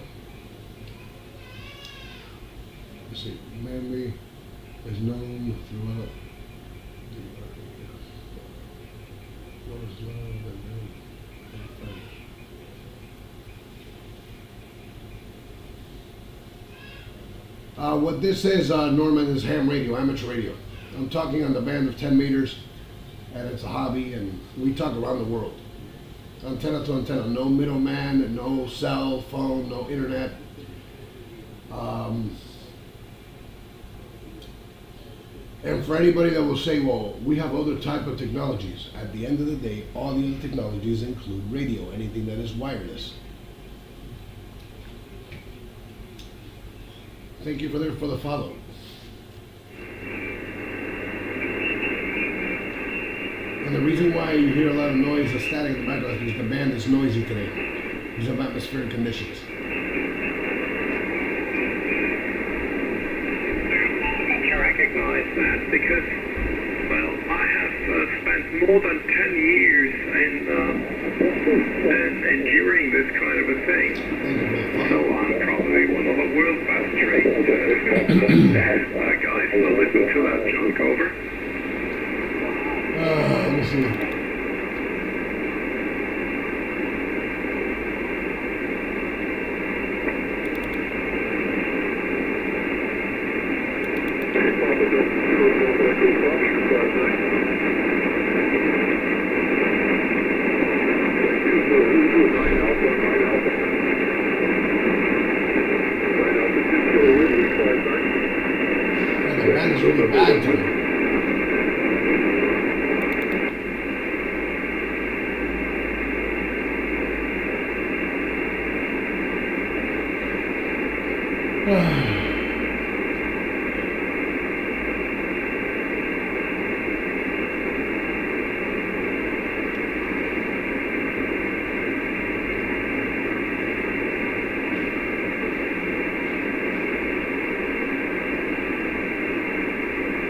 Let's see. Manly is known throughout the what is love and what this is, Norman, is ham radio, amateur radio. I'm talking on the band of 10 meters, and it's a hobby, and we talk around the world. Antenna to antenna, no middleman, no cell phone, no internet. And for anybody that will say, well, we have other type of technologies, at the end of the day, all the other technologies include radio, anything that is wireless. Thank you for the follow. And the reason why you hear a lot of noise, the static in the background, is because the band is noisy today because of atmospheric conditions. I recognize that because, well, I have spent more than 10 years in enduring this kind of a thing. So I'm probably one of the world's best trained guys to listen to that junk. Over. Let me see. The band is really bad today.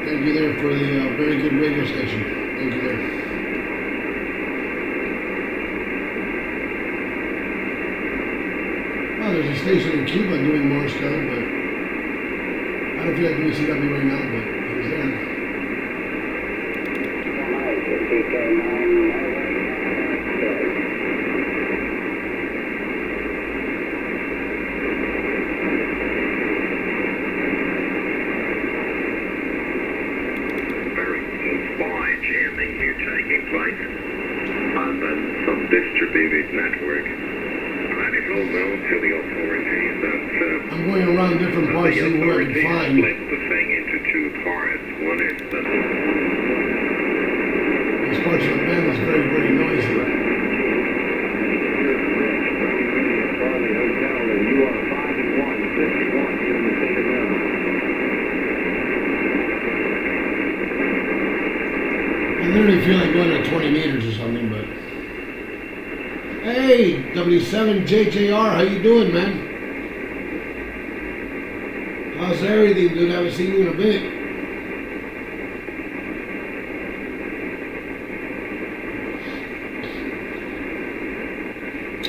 Thank you there for the very good radio station. Thank you there. Well, there's a station in Cuba doing more stuff, but I don't feel like WCW right now, but it's there. Taking place, and then some distributed network. And if know to the authorities that I'm going around different parts the to see where I can authorities find. split the thing into two parts. One is the These parts of the band is very, very noisy. Charlie Hotel, and you are 5-1, 51 here in the state of Maryland. I literally feel like going at 20 meters or something, but... Hey, W7JJR, how you doing, man? How's everything, dude? I haven't seen you in a bit.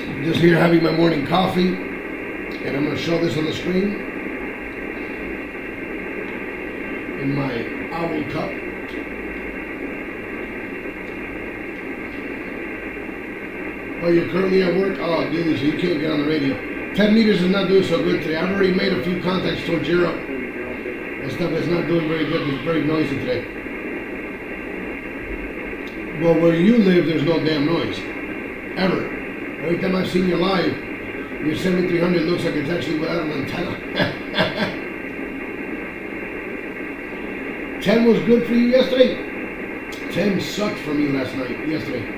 I'm just here having my morning coffee, and I'm going to show this on the screen in my owl cup. Oh, you're currently at work? Oh, dude, so you can't get on the radio. 10 meters is not doing so good today. I've already made a few contacts towards Europe. And stuff is not doing very good. It's very noisy today. Well, where you live, there's no damn noise. Ever. Every time I've seen you live, your 7300 looks like it's actually without an antenna. 10 was good for you yesterday? 10 sucked for me yesterday.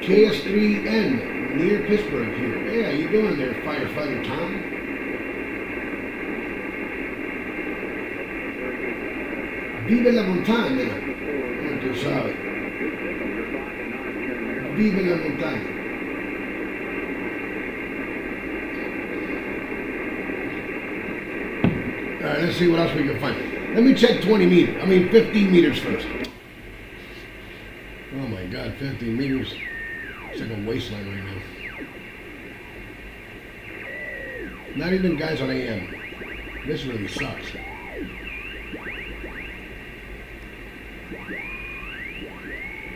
KS3N, near Pittsburgh here. Hey, how you doing there, firefighter Tom? Vive la montagna. Tu sai. Vive la montagna. All right, let's see what else we can find. Let me check 15 meters first. Oh my God, 15 meters. It's like a wasteland right now. Not even guys on AM. This really sucks.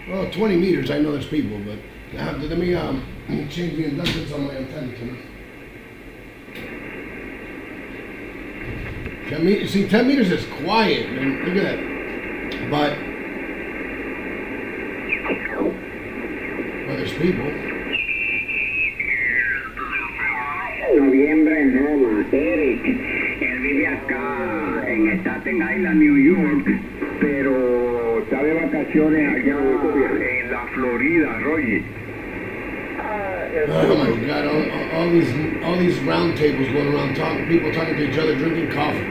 Well, 20 meters, I know there's people, but let me change the inductance on my antenna to me. 10 meters, see, 10 meters is quiet, man. Look at that. But there's people. Noviembre, no, Eric. Él vive acá en Staten Island, New York, pero está de vacaciones allá en la Florida, Roger. Oh my God! All these round tables going around, people talking to each other, drinking coffee.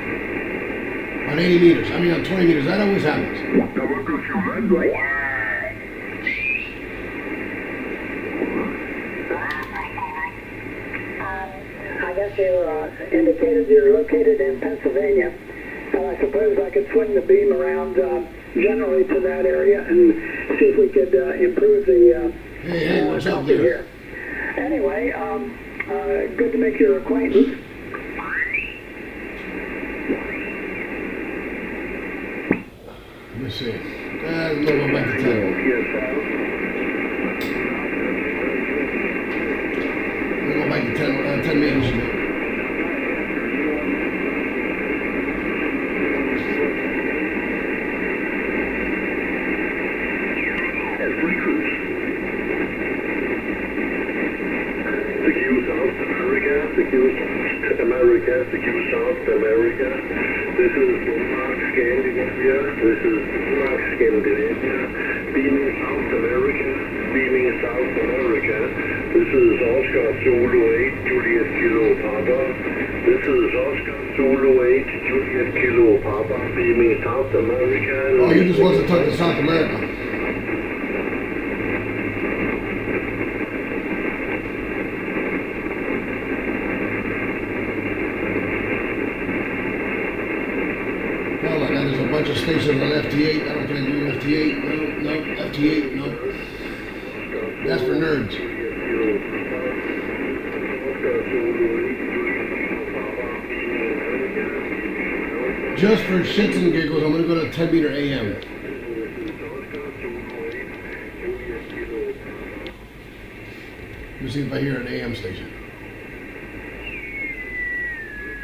On 80 meters, on 20 meters. That always happens. I guess you indicated you're located in Pennsylvania. I suppose I could swing the beam around generally to that area and see if we could improve the Hey, what's up copy there? here. Anyway, good to make your acquaintance. Let me see. I'm gonna go back to 10. I'm gonna go back to 10 meters ago. Secure South America. This is Denmark, Scandinavia. This is Denmark, Scandinavia. Beaming South America. Beaming South America. This is Oscar Zulu 8, Juliet Kilo Papa. This is Oscar Zulu 8, Juliet Kilo Papa. Beaming South America. Oh, he just wants to talk to South America. There's a bunch of stations on FT8. I don't think I do FT8. No, FT8, no. That's for nerds. Just for shits and giggles, I'm going to go to 10 meter AM. Let me see if I hear an AM station.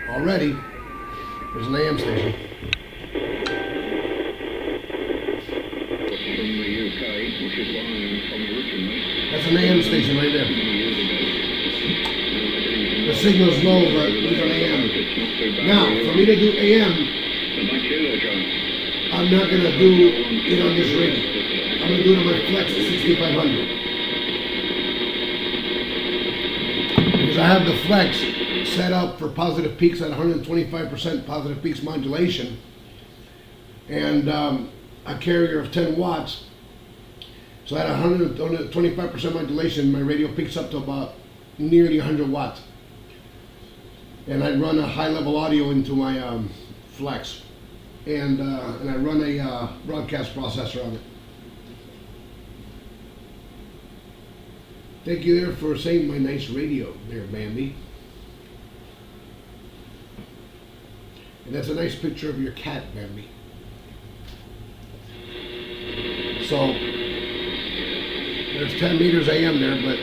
Already, there's an AM station. That's an AM station right there. signal's low, but he's on AM. Now, for me to do AM, I'm not going to do it on this radio. I'm going to do it on my Flex 6500. Because I have the Flex set up for positive peaks at 125% positive peaks modulation. And a carrier of 10 watts. So at 125% modulation, my radio picks up to about nearly 100 watts. And I run a high-level audio into my Flex. And I run a broadcast processor on it. Thank you there for saying my nice radio there, Bambi. And that's a nice picture of your cat, Bambi. So there's 10 meters AM there, but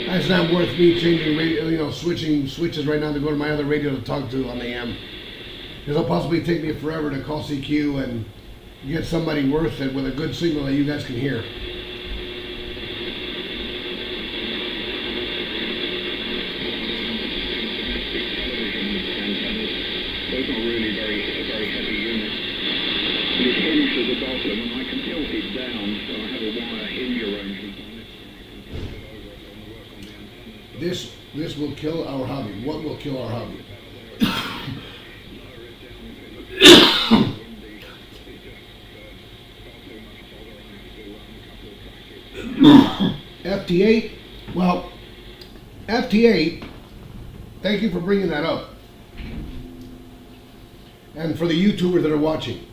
that's not worth me changing radio, switching switches right now to go to my other radio to talk to on AM. Because it'll possibly take me forever to call CQ and get somebody worth it with a good signal that you guys can hear. Those are really very heavy units. The hinge is a bottom, and I can tilt it down, so I have a wire hinge arrangement on it. This will kill our hobby. What will kill our hobby? FT8. Well, FT8. Thank you for bringing that up. And for the YouTubers that are watching,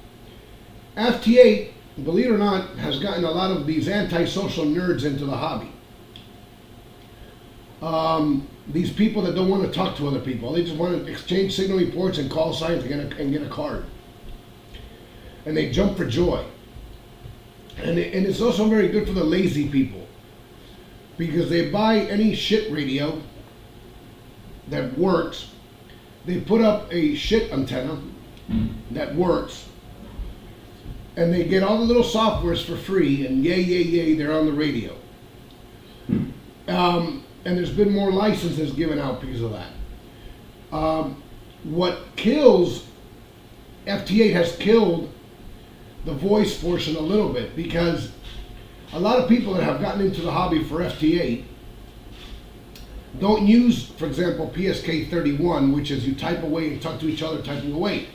FT8, believe it or not, has gotten a lot of these antisocial nerds into the hobby. These people that don't want to talk to other people, they just want to exchange signal reports and call signs and get a card. And they jump for joy. And it's also very good for the lazy people, because they buy any shit radio that works, they put up a shit antenna that works, and they get all the little softwares for free, and yay, they're on the radio. And there's been more licenses given out because of that. What kills, FT8 has killed the voice portion a little bit, because a lot of people that have gotten into the hobby for FT8 don't use, for example, PSK31, which is you type away and talk to each other typing away.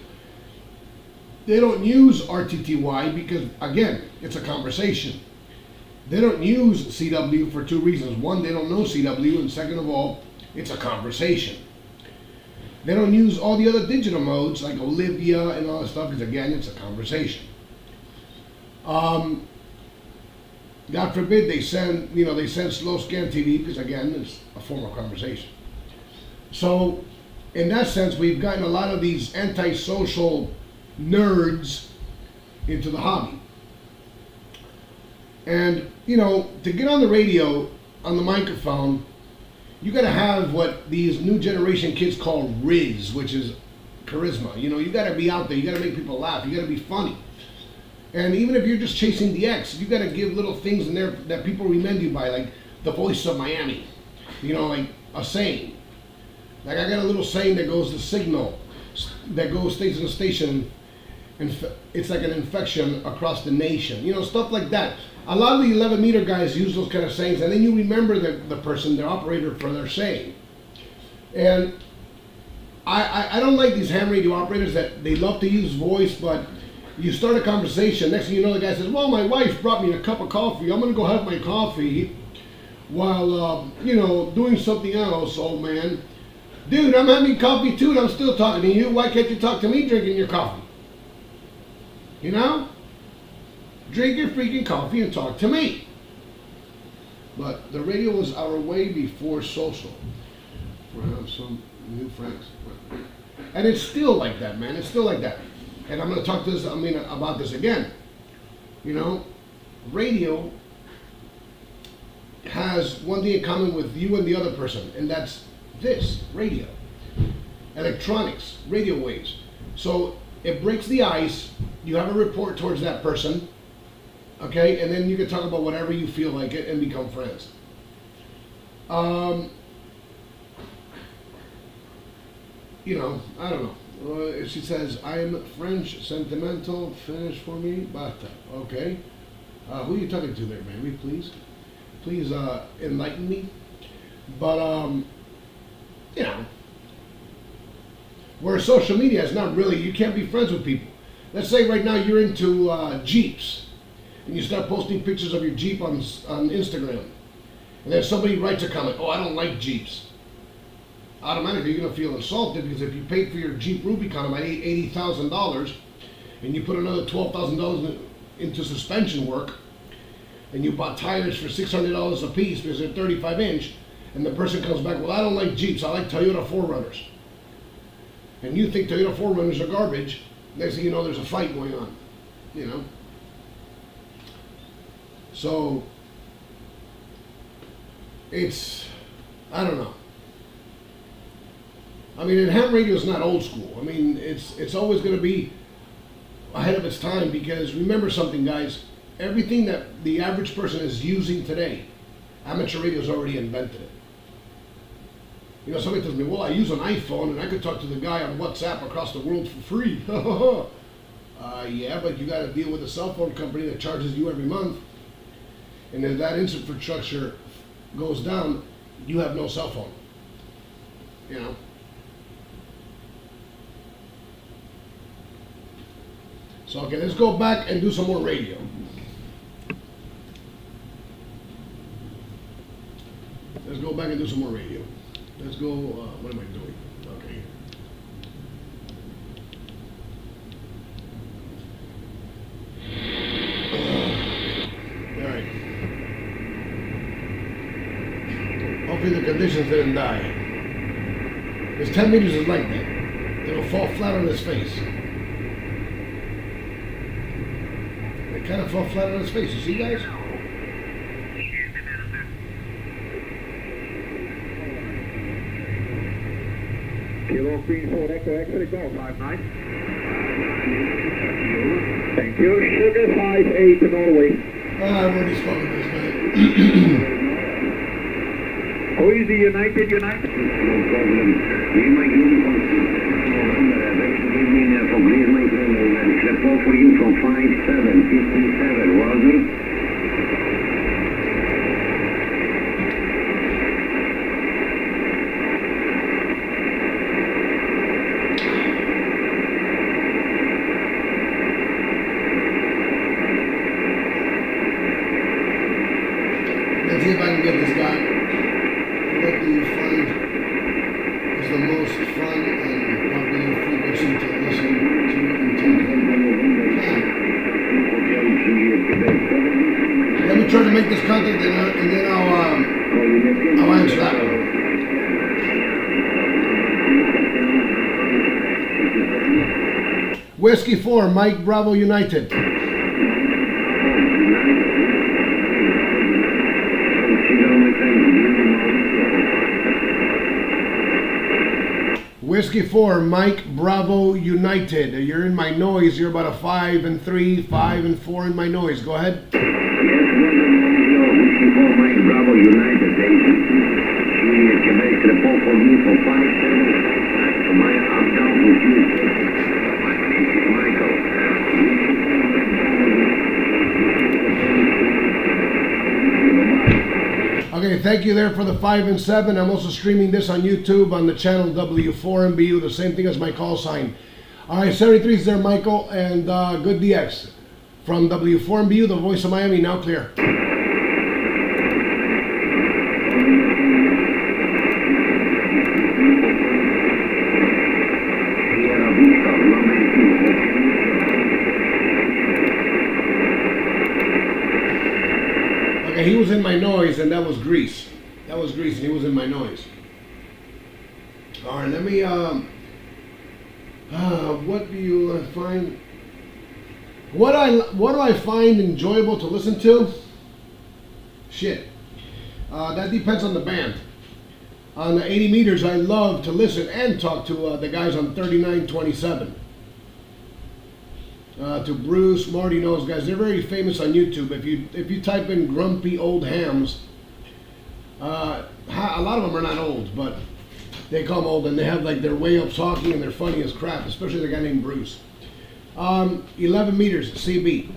They don't use RTTY because, again, it's a conversation. They don't use CW for two reasons. One, they don't know CW, and second of all, it's a conversation. They don't use all the other digital modes like Olivia and all that stuff because, again, it's a conversation. God forbid they send slow scan TV because, again, it's a form of conversation. So, in that sense, we've gotten a lot of these antisocial nerds into the hobby. And, to get on the radio, on the microphone, you gotta have what these new generation kids call Riz, which is charisma. You gotta be out there, you gotta make people laugh, you gotta be funny. And even if you're just chasing the X, you gotta give little things in there that people remember you by, like the voice of Miami, like a saying. Like I got a little saying that goes to signal, that stays in the station, and it's like an infection across the nation. Stuff like that. A lot of the 11 meter guys use those kind of sayings, and then you remember the person, the operator, for their saying. And I don't like these ham radio operators that they love to use voice, but you start a conversation, next thing you know, the guy says, well, my wife brought me a cup of coffee. I'm going to go have my coffee while, doing something else, old man. Dude, I'm having coffee too, and I'm still talking to you. Why can't you talk to me drinking your coffee? Drink your freaking coffee and talk to me. But the radio was our way before social. We have some new friends. And it's still like that, man. It's still like that. And I'm going to talk about this again. Radio has one thing in common with you and the other person, and that's this, radio. Electronics, radio waves. So it breaks the ice, you have a report towards that person, okay, and then you can talk about whatever you feel like it and become friends. you know, I don't know. She says, I'm French, sentimental, finish for me, basta. Okay. Who are you talking to there, baby? Please enlighten me. But, you know, where social media is not really, you can't be friends with people. Let's say right now you're into Jeeps, and you start posting pictures of your Jeep on Instagram, and then somebody writes a comment, oh, I don't like Jeeps. Automatically you're going to feel insulted, because if you paid for your Jeep Rubicon about $80,000, and you put another $12,000 into suspension work, and you bought tires for $600 a piece because they're 35-inch, and the person comes back, well, I don't like Jeeps, I like Toyota 4Runners. And you think Toyota 4Runners are garbage, next thing you know, there's a fight going on, you know? So, it's, I don't know. I mean, and ham radio is not old school. I mean, it's always going to be ahead of its time, because remember something, guys. Everything that the average person is using today, amateur radio has already invented it. You know, somebody tells me, well, I use an iPhone and I could talk to the guy on WhatsApp across the world for free. Yeah, but you got to deal with a cell phone company that charges you every month. And if that infrastructure goes down, you have no cell phone. You know? So, okay, let's go back and do some more radio. Let's go back and do some more radio. Let's go, what am I doing? Okay. Alright. Hopefully the conditions didn't die. Because 10 meters is like that. It'll fall flat on his face. It kind of fell flat on his face. You see, guys? Kilo Green 4 Echo exit, go 59. Thank you. Sugar 58 to Norway. I've already spoken to this guy. Who is the United? No problem. We might uniform November. Give me for please, my friend. And report for you from 5757. Roger. Let's see if I can get this guy. What do you find is the most fun and popular frequency to listen to and take in? Let me try to make this contact and then I'll answer that one. Whiskey 4, Mike Bravo United. Whiskey 4, Mike Bravo United. You're in my noise. You're about a 5 and 3, 5 and 4 in my noise. Go ahead. Yes, Whiskey 4, Mike Bravo United. Quebec report for me for 57. My up-down confused. Michael. Okay, thank you there for the 5 and 7. I'm also streaming this on YouTube on the channel W4MBU, the same thing as my call sign. All right, 73 is there, Michael, and good DX. From W4MBU, the voice of Miami, now clear. Okay, he was in my noise, and that was Grease. That was Grease, and he was in my noise. All right, let me, what do you find? What do I find enjoyable to listen to? Shit. That depends on the band. On the 80 meters, I love to listen and talk to the guys on 3927. To Bruce, Marty, those guys. They're very famous on YouTube. If you type in grumpy old hams, a lot of them are not old, but They come old and they have like their way up talking and they're funny as crap, especially the guy named Bruce. 11 meters CB.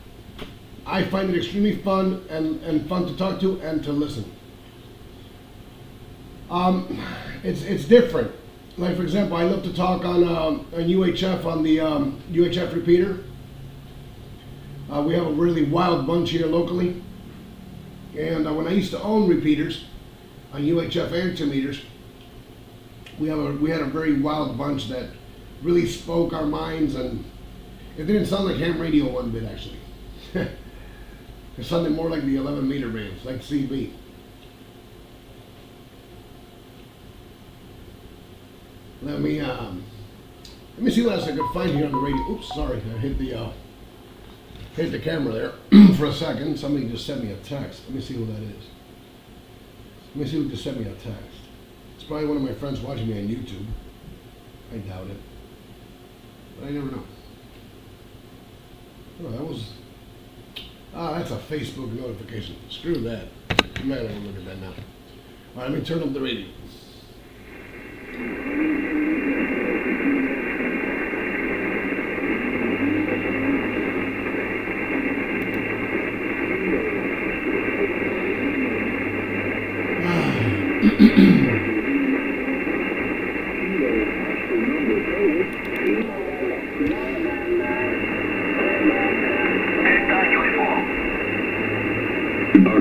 I find it extremely fun and fun to talk to and to listen. It's different. Like for example, I love to talk on UHF on the UHF repeater. We have a really wild bunch here locally. And when I used to own repeaters on UHF and 2 meters, we had a very wild bunch that really spoke our minds, and it didn't sound like ham radio one bit actually. It sounded more like the 11 meter bands, like CB. Let me see what else I could find here on the radio. Oops, sorry, I hit the camera there for a second. Somebody just sent me a text. Let me see who that is. Let me see who just sent me a text. It's probably one of my friends watching me on YouTube. I doubt it, but I never know. Oh, that's a Facebook notification. Screw that. I'm not gonna look at that now. All right, let me turn up the radio.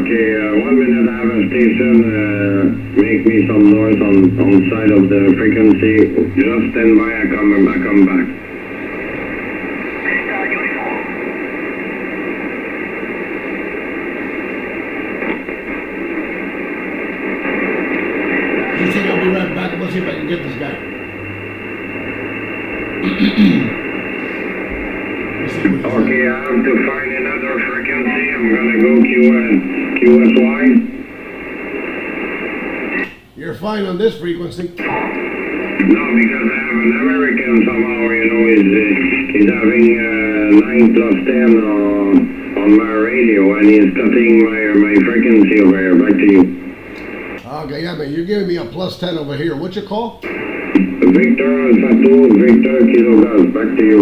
Okay, 1 minute, I have a station, make me some noise on side of the frequency. Just stand by, I come back. You think I'll be right back? Let's see if I can get this guy. Okay, I have to find another frequency. I'm gonna go QSY. You're fine on this frequency. No, because I have an American somehow, he's having 9 plus 10 on my radio, and he's cutting my frequency over here. Back to you. Okay, yeah, man, you're giving me a plus 10 over here. What's your call? Victor Alpha 2, Victor Kilo Gas. Back to you.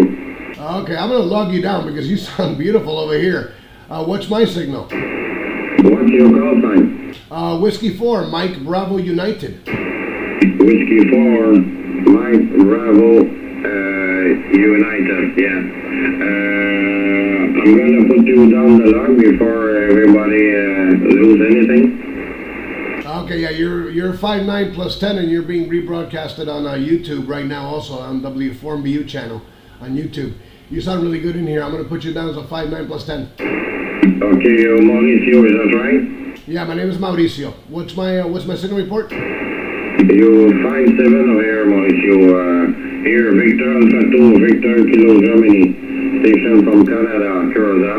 Okay, I'm gonna log you down because you sound beautiful over here. What's my signal? What's your call sign? Whiskey 4, Mike Bravo United. Whiskey 4, Mike Bravo United, yeah. I'm gonna put you down the log before everybody lose anything. Okay, yeah, you're 5'9 plus 10 and you're being rebroadcasted on YouTube right now, also on W4MBU channel on YouTube. You sound really good in here. I'm gonna put you down as a 5'9 plus 10. Okay, Mauricio, is that right? Yeah, my name is Mauricio. What's my signal report? You 5'7 over here, Mauricio. Here, Victor Alpha 2, Victor Kilo Germany. Station from Canada, Curacao.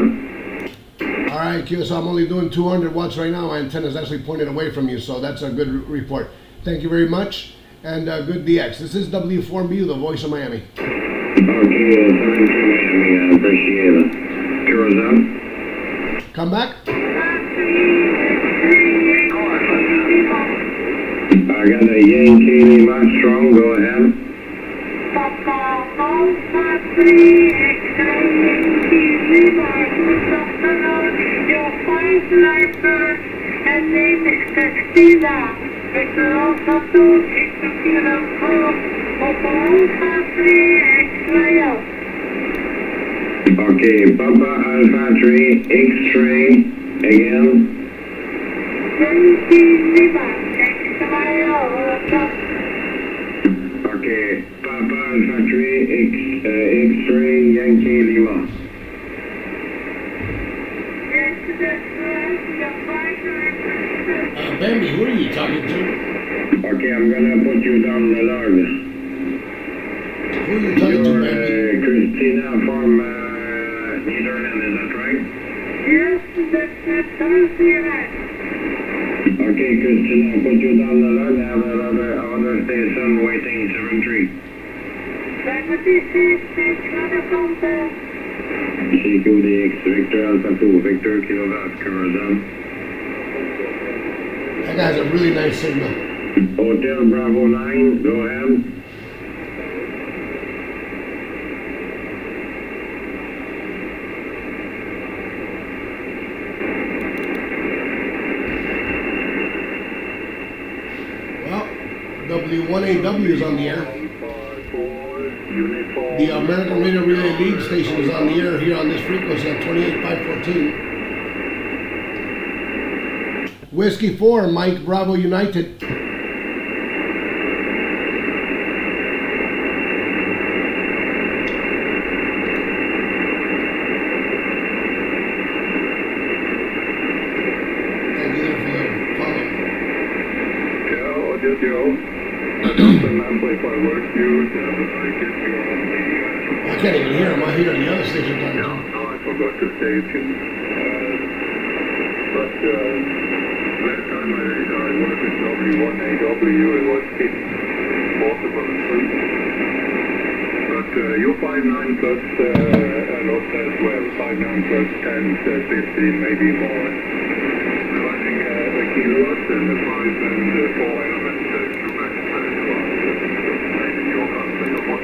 All right, Q, so I'm only doing 200 watts right now. My antenna is actually pointed away from you, so that's a good report. Thank you very much, and good DX. This is W4MBU, the voice of Miami. Okay, thank you, Miami. I appreciate it. Curacao. Come back. I got a Yankee Lima Strong, go ahead. Papa Alpha 3 X-ray Yankee Lima, good afternoon. Your fine sniper and name is Christina. Victor Alpha 2 Victor Kilo Group. Papa Alpha 3 X-ray out. Okay, Papa Alpha 3 X-ray again. Yankee Lima X-ray out. Okay, Papa Alpha 3 X-ray Yankee Lima. Yes, that's right. Your fine sniper. Bambi, who are you talking to? Okay, I'm gonna put you down the log. Who are you talking to, You're Bambi? Christina from Netherlands, is that right? Yes, that's right. Okay, Christina, I'll put you down the log. I have another station waiting, 7-3. CQDX, Victor Alpha 2, Victor Kilo Gas, Curacao. That guy's a really nice signal. Hotel Bravo 9, go ahead. Well, W1AW is on the air. The American Radio Relay League station is on the air here on this frequency at 28,514. Whiskey 4, Mike Bravo United. Thank you there for the follow. Yeah, just yo. I don't remember if I worked you, I get me on the... I can't even hear him. I hear the other station down No, I forgot to station. But last time I worked with W1AW, it was possible and free. But you're 5'9 plus a lot as well, 5'9 plus 10, 15, maybe more. Running the kilowatts and the 5 and 4 elements to match maybe your country or what.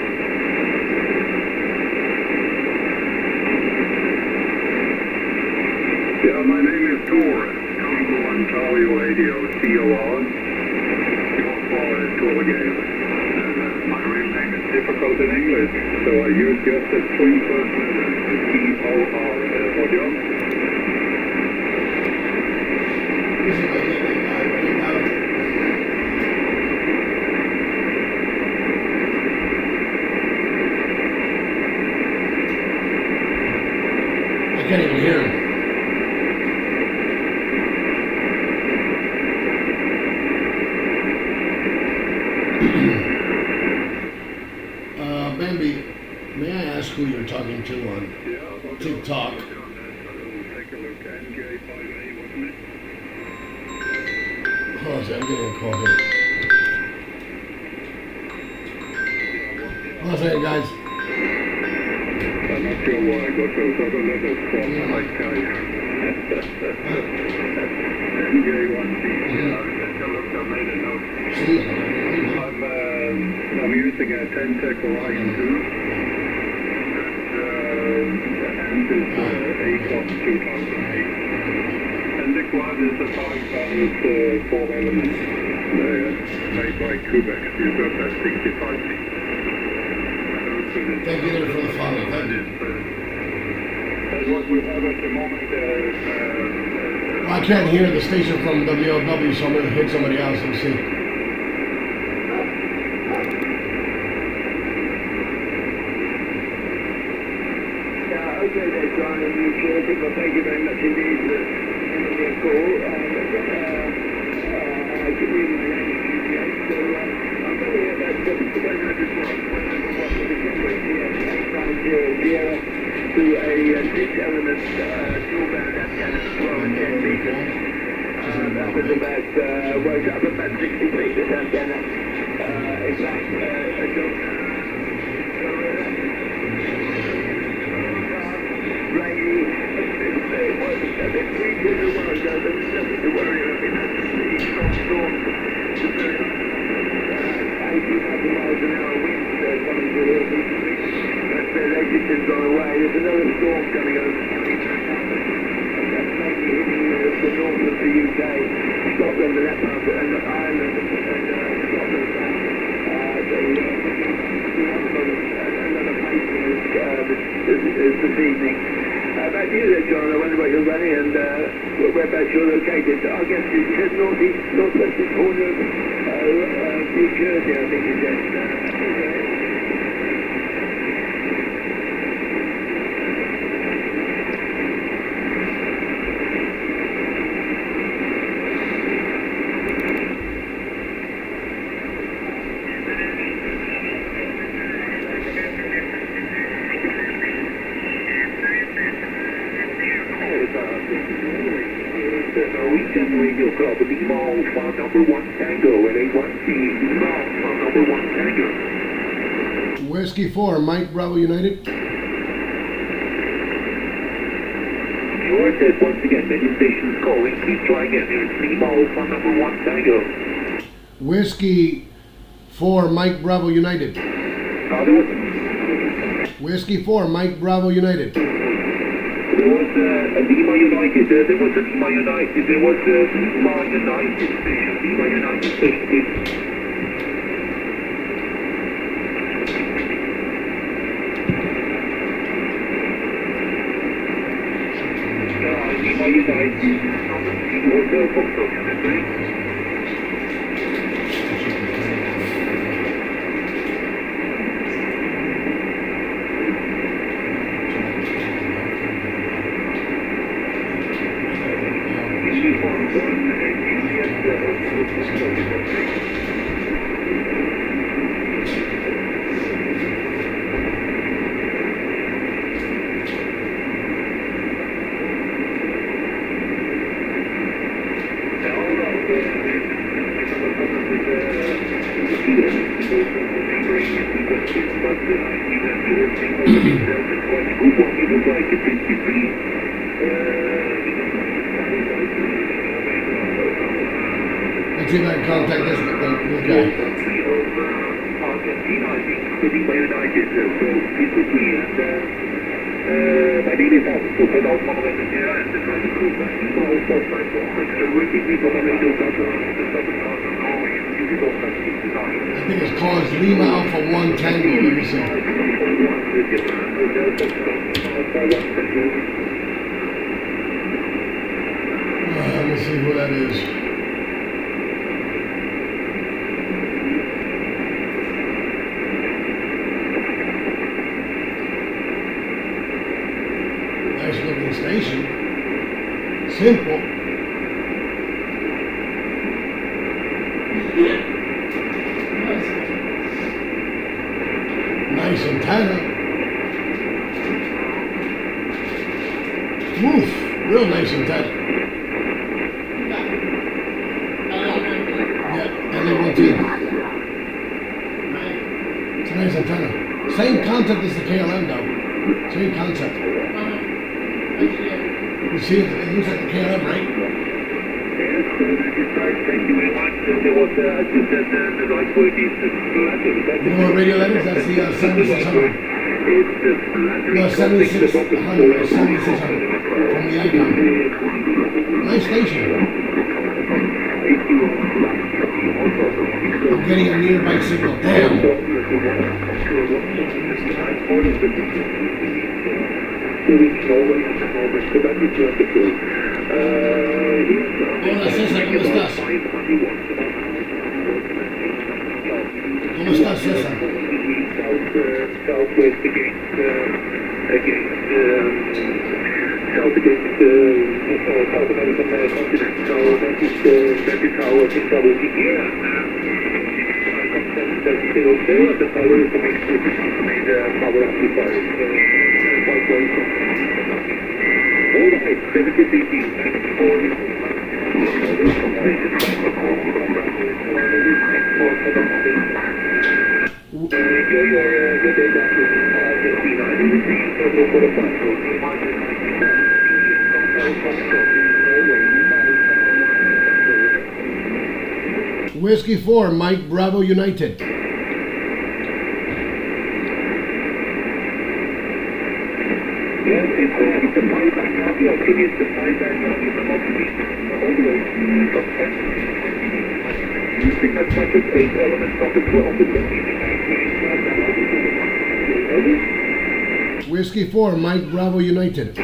Yeah, my name is Tor. Tango Ontario Radio, COR. Short for Torgale. My real name is difficult in English, so I use just the 3 first letters, T-O-R. Roger? I can't even hear him. Bambi, may I ask who you're talking to on TikTok? Take a look, NJ5A, wasn't it? Hold on a second, I'm getting a call here. Hold on a second, guys. I'm not sure why I got those other letters from, I tell you. NJ1C, take a look, I made a note. See, I'm using a 10-tech Orion 2. And it's Icom 2008. And the quad is a 5-valve 4-element made by Quebec. You got that 65C. thank you there for the follow. Thank you. That's what we have at the moment. Well, I can't hear the station from WLW, so I'm going to hit somebody else and see. Okay there, John, and you terrific. Well, thank you very much indeed for giving me a call. I could read my name is GPA, so I'm going about 100 watts, 100 watts to begin with, yes, 890 Sierra to a 6-element dual-band antenna as well, 10 meters. That was about, was up about 60 feet, this antenna. In fact, rainy, it was a bit weak in the world, but there's nothing to worry about. It has to be strong storm. It's a very 80,000 miles an hour wind coming through here recently. But they just have gone away. There's another storm coming over, coming back up. And that's mainly hitting the north of the UK, Scotland and that part, and Ireland and Scotland. Another placing this evening. About you there, John, I wonder what you're running and whereabouts you're located. I guess you said northwestern corner of New Jersey, I think you said. Norwegian Radio Club, Lima Alpha number 1 Tango, and A1C, Lima Alpha number 1 Tango. Whiskey 4, Mike Bravo United. Yours said once again, many stations calling. Please try again. There's Lima Alpha number 1 Tango. Whiskey 4, Mike Bravo United. Whiskey 4, Mike Bravo United. There was Lima United, there was Lima United, there was Lima United station, Lima United station, please. Lima United, Hotel Foxtrot, please. Let's see if I can contact this guy. I think it's called Lima Alpha 1 Tango. Let me see. Let me see who that is. Nice looking station. Simple. Nice antenna. Woof. Real nice antenna. Yeah, LA1T. It's a nice antenna. Same concept as the KLM though. Same concept. You see it? It looks like the KLM, right? Thank you very much. There was, as you said, the right word is flattery. You know what radio that is? That's the 7600. No, 7600 or 7600 from the Icom. Nice station. I'm getting a nearby signal. Damn. Hola César, ¿cómo estás? ¿Cómo estás, César? Southwest against South against South American continent. So that is how things are working here. That's still there. The power is made power amplifiers. All right, 70cc. Enjoy your day back to Argentina. I will see you for the fun. Whiskey 4, Mike Bravo United. Yes, it's a flyback now. The option is the flyback now. You can also be all the way from 10 using as much as 8 elements of the 12. Whiskey 4, Mike Bravo United.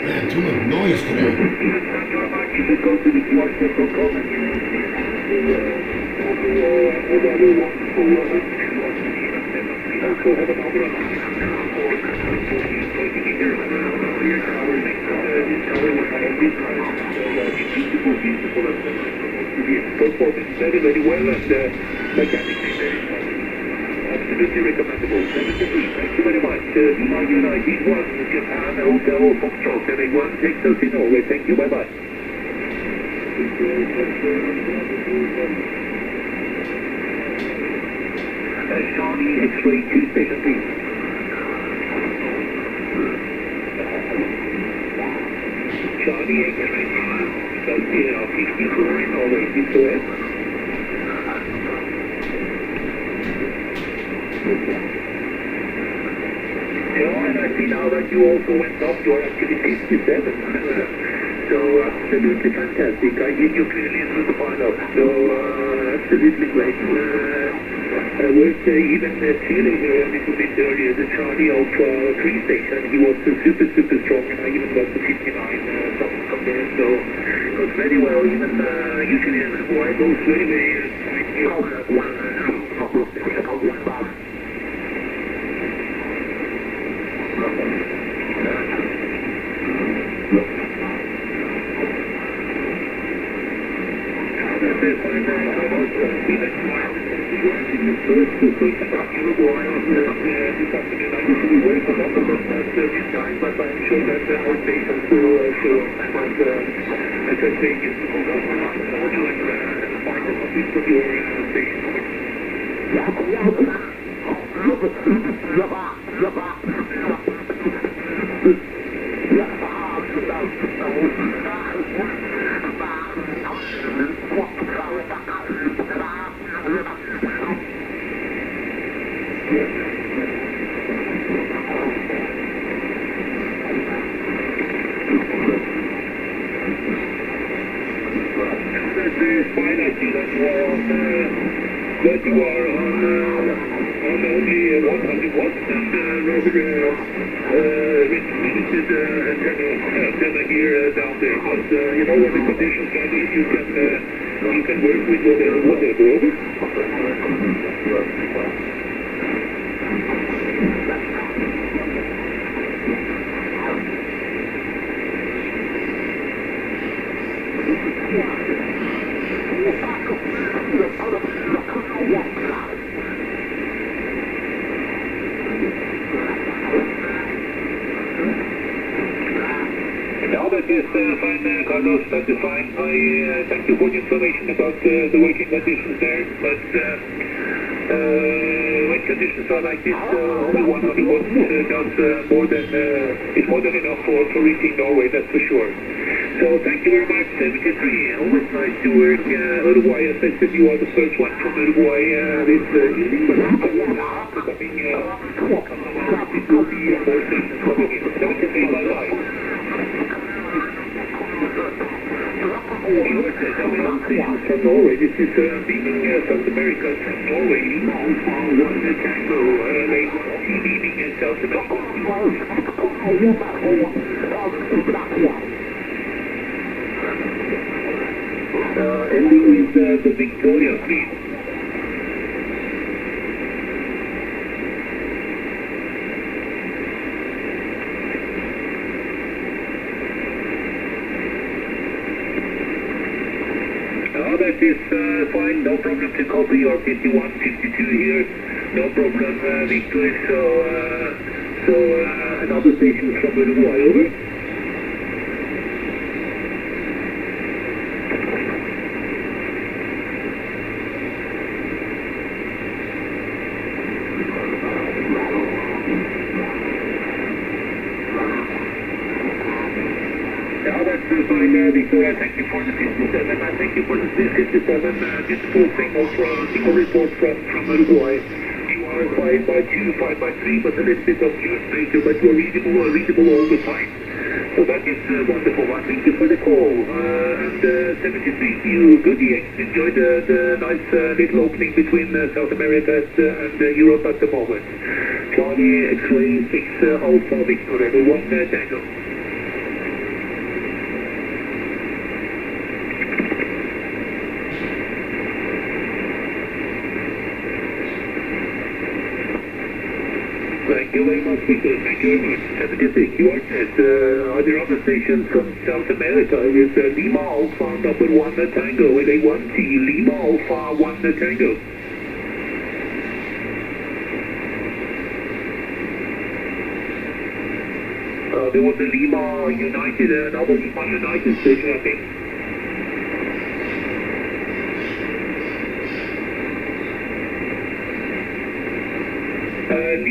Man, too much noise today. Very, very well and mechanically very fast. Absolutely recommendable. 73. Thank you very much. Lima United 1, Japan, Hotel Foxtrot, Heading 1, Texas in Norway. Thank you. Bye-bye. Charlie X-ray 2 station, please. Charlie X-ray 2, South 54 in Norway, please go ahead. Yeah, and I see now that you also went up your activity 57. So absolutely fantastic. I give you clearly through the final. So absolutely great. I would say even Chile here a little bit earlier, the Charlie Alpha 3 station, he was super strong, and I even got to 59 something from there. So it was very well. Even usually the boy goes very there was a Lima United, another Lima United station, I think.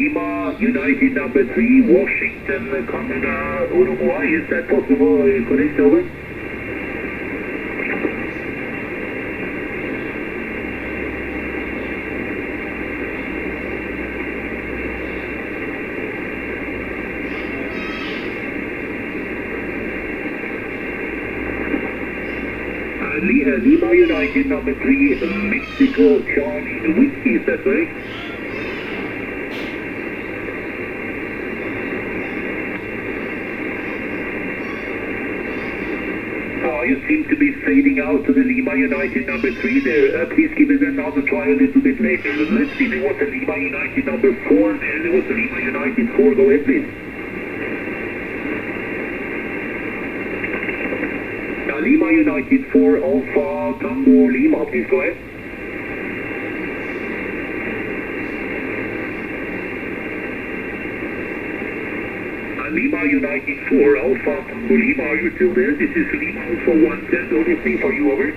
Lima United number 3, Washington, Canada, Uruguay. Is that possible? Correct, over. Lima United number 3, Mexico, Charlie, Whiskey, is that correct? You seem to be fading out to the Lima United number 3 there. Please give it another try a little bit later. Let's see, there was a Lima United number 4 there. There was a Lima United 4. Go ahead, please. Lima United 4, Alpha Tango Lima, please go ahead. Lima United 4, Alpha Tango Lima, are you still there? This is Lima Alpha 1 Tango, this is for you, over.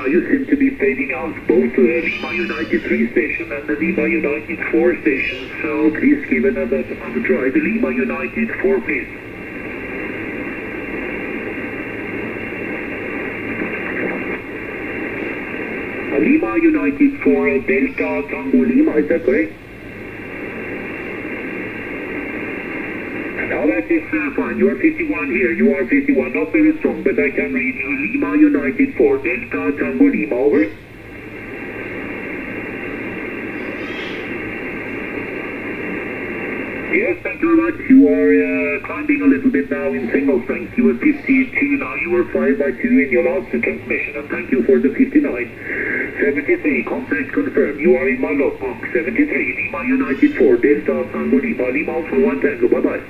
You seem to be fading out both Lima United 3 station and the Lima United 4 station, so please give another try. The Lima United 4, please. Lima United 4, Delta Tango Lima, is that correct? Now that is fine, you are 51 here, you are 51, not very strong, but I can read you. Lima United 4, Delta Tango Lima, over. Yes, thank you very much. You are climbing a little bit now in single strength. You were 52, now you were 5 by 2 in your last transmission, and thank you for the 59. 73, contact confirmed. You are in my logbook. 73, Lima United 4, Delta Tango Lima, Lima Alpha 1 Tango. Bye-bye.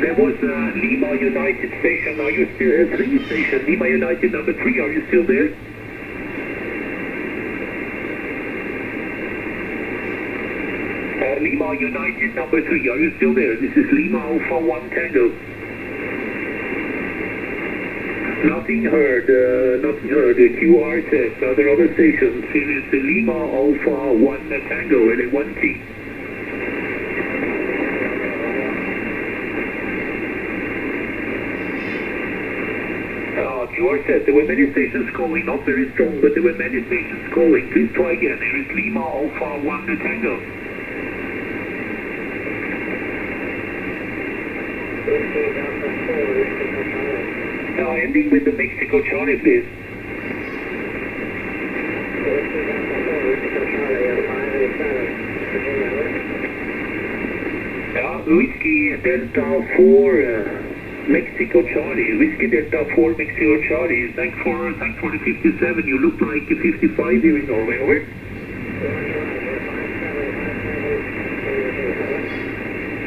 There was Lima United station. Are you still 3 station? Lima United number 3. Are you still there? Lima United number 3. Are you still there? This is Lima Alpha 1 Tango. Nothing heard. Nothing heard. QR says other stations. Here is the Lima Alpha 1 Tango and a 1T. QR said there were many stations calling, not very strong, but there were many stations calling. Please try again. Here is Lima Alpha 1 Tango. Now ending with the Mexico Charlie, please. Whiskey Delta 4. Mexico Charlie, Whiskey Delta 4, Mexico Charlie. Thanks for the 57. You look like a 55 here in Norway, over.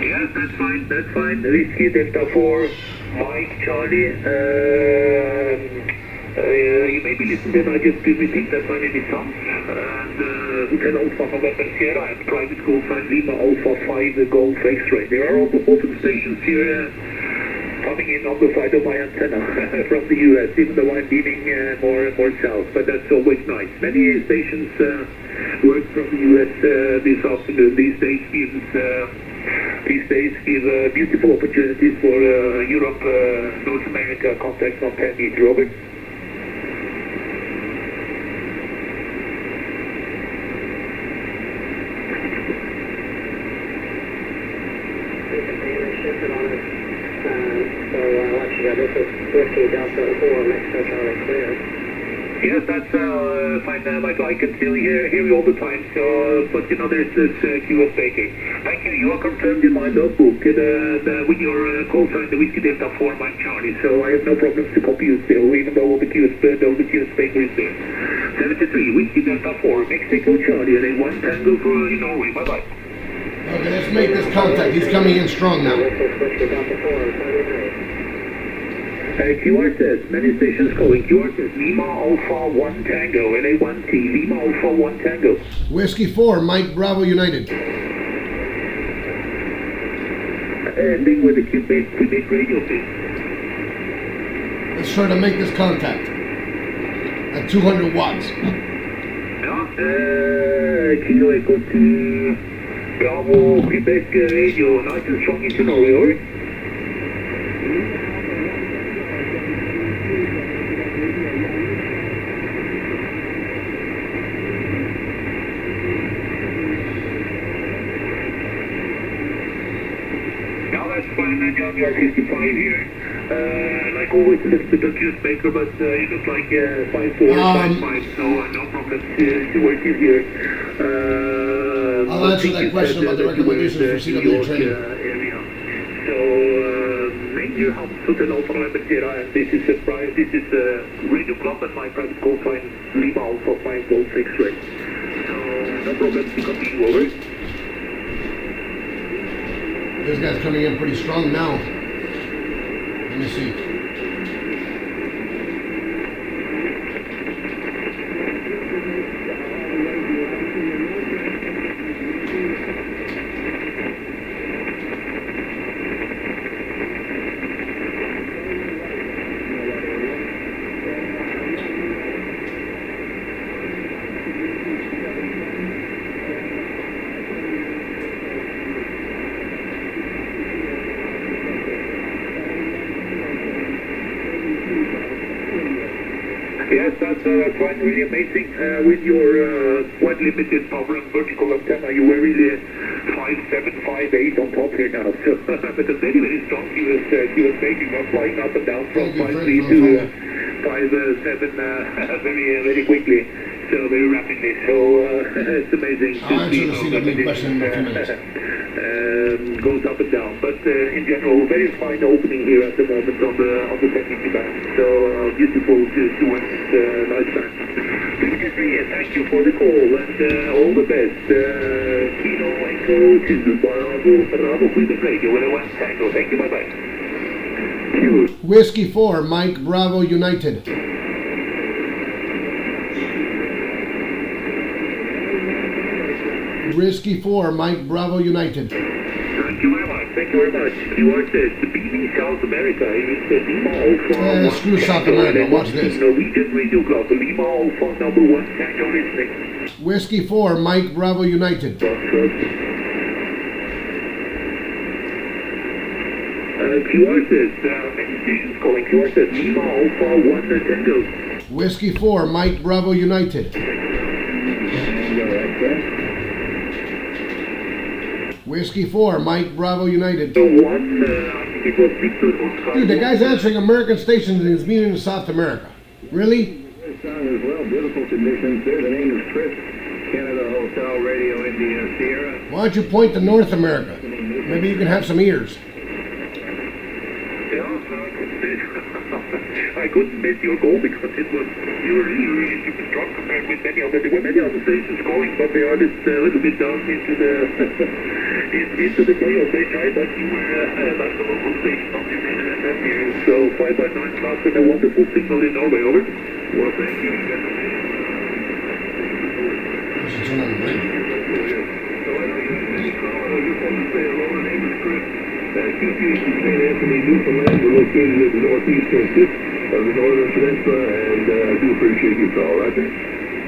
Yes, that's fine, that's fine. Whiskey Delta 4, Mike Charlie. You may be listening, I just repeat that my name is Tom. And Hotel Alpha November Sierra and Private Golf and Lima Alpha 5 Golf X-Ray. There are open stations here. Coming in on the side of my antenna from the US, even though I'm beaming more south, but that's always nice. Many stations work from the US this afternoon. These days give beautiful opportunities for Europe, North America contacts on 10 meters, Robert. This is Whiskey Delta 4, Mexico Charlie clear. Yes, that's fine, Michael. I can still hear you all the time. So, but you know, there's this QS Baker. Thank you. You are confirmed in my notebook with your call sign, the Whiskey Delta 4, Mike Charlie. So I have no problems to copy you still, even though the QS Baker is there. 73, Whiskey Delta 4, Mexico Charlie, and a 1 Tango for Norway. Bye bye. Okay, let's make this contact. He's coming in strong now. This is Whiskey Delta 4, 73. QR says, many stations calling. QR says, Lima Alpha 1 Tango, LA1T, Lima Alpha 1 Tango. Whiskey 4, Mike Bravo United. Being with the Quebec radio, please. Let's try to make this contact at 200 watts. Kilo Echo 2, Bravo, Quebec radio, nice and strong into Norway, over. Now that's fine, I'm John, you're 55 here. Like always, a little bit of juice maker, but you look like 5'4", 5'5", so no problem to work in here. I'll answer that question about the recommendations for CW training. Area. So, Ranger House Hotel Alpha November Sierra, and this is Radio Club and my private call sign Lima Alpha 5 Gold 6 Ray. So, no problem to continue over. This guy's coming in pretty strong now. Let me see. Yes, that's quite really amazing with your quite limited power and vertical antenna. You were really 5'7", 5'8" on top here now. So, but a very, very strong he was making, flying up and down from 5'3" to 5'7" very, very quickly. So very rapidly. So it's amazing I'll to see answer the how CW question in a few minutes. goes up and down. But in general, very fine opening here at the moment on the technical band. So beautiful to watch. Nice band. Thank you for the call and all the best. Kilo Echo to Bravo Quebec Radio with a 1 Tango. Thank you. Bye bye. Whiskey 4, Mike Bravo United. Whiskey 4, Mike Bravo United. Thank you very much. Thank you very much. QR says the BB South America is the Lima Alpha 1 screw South America. Watch this. Norwegian Radio Club, Lima Alpha number 1 Tango listening. Whiskey 4, Mike Bravo United. QR says, many stations calling. QR says Lima Alpha 1 Tango. Whiskey 4, Mike Bravo United. Whiskey 4, Mike Bravo United. The one, I think it was Victor Oscar. Dude, the guy's answering American stations and he's meaning in South America. Really? Sound as well, beautiful conditions there. The name is Chris, Canada Hotel Radio India Sierra. Why don't you point to North America? Maybe you can have some ears. I couldn't miss your call because it was you were really super strong compared with many other. There were many other stations calling, but they are just a little bit down into the into the chaos. They tried, but you were like the local station on your FM here. So 5.9 plus and a wonderful signal in Norway. Over. Well, thank you. I should turn on the radio. So I know you have many callers. I just want to say hello. My name is Chris. QPH in St. Anthony, Newfoundland. We're located in the northeastern tip of the Northern Peninsula, and I do appreciate your call, right there.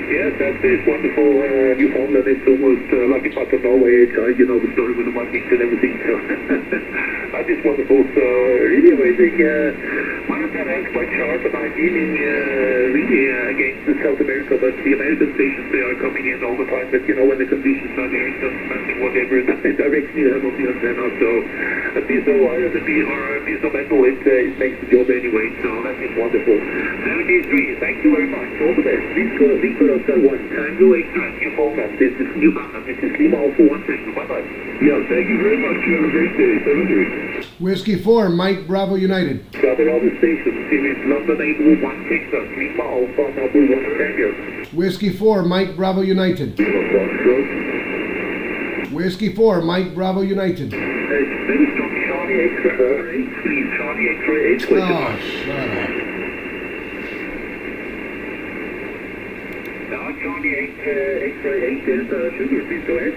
Yes, that's it. Wonderful. Newfoundland is almost like a part of Norway. You know the story with the Vikings and everything. So that is wonderful. So really amazing. My antenna is quite sharp, and I'm dealing really against South America. But the American stations, they are coming in all the time. But you know when the conditions are there, it doesn't matter whatever direction you have on the antenna. So a piece of wire and a piece of metal, it makes the job anyway. So that is wonderful. 73. Thank you very much. All the best. Victor Oscar 1 Tango Extra. Newfoundland. This is Newfoundland. This is Lima Alpha 1 Tango. Bye bye. Yeah, thank you very much. You have a great day. 73. Whiskey 4, Mike Bravo United. Other other stations. Series London 801 Texas. Lima Alpha number 1 Tango. Whiskey 4, Mike Bravo United. Whiskey 4, Mike Bravo United. Very strong Charlie X-ray 8, please. Charlie X-ray 8, question Oh, mark. shut up. Now, Charlie X-ray 8 is sugar, please go ahead.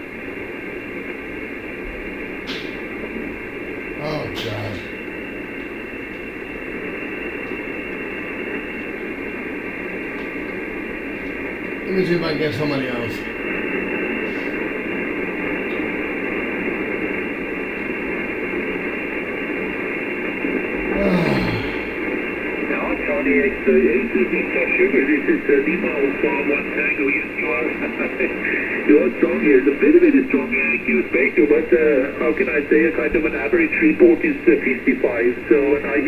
Oh, God. Let me see if I can get somebody else. Now, Charlie X-ray 8 is sugar. This is Lima Alpha 1 Tango. Yes, you are. You are strong here. A bit of it is strong IQ spectrum, but how can I say a kind of an average report is 55. So, and I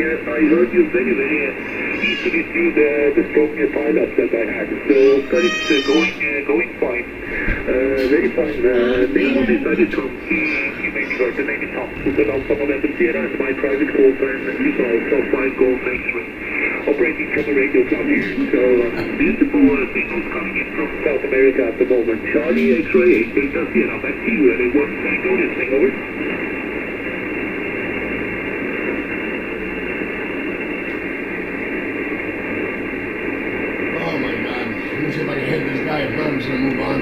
heard you very, very easily through the strong pileups that I had. So, but it's going fine. Very fine. Name on this side is Tom. You may be heard. The name is Tom. Super Alpha November Sierra and my private call sign Lima Alpha 5 Golf X-ray. Operating from a radio club here. So, beautiful signals coming in from South America at the moment. Charlie X-ray 8, Delta Sierra, back to you. And one Tango listening, over. Oh, my God. Let me see if I can hit this guy. If not, I'm just going to move on.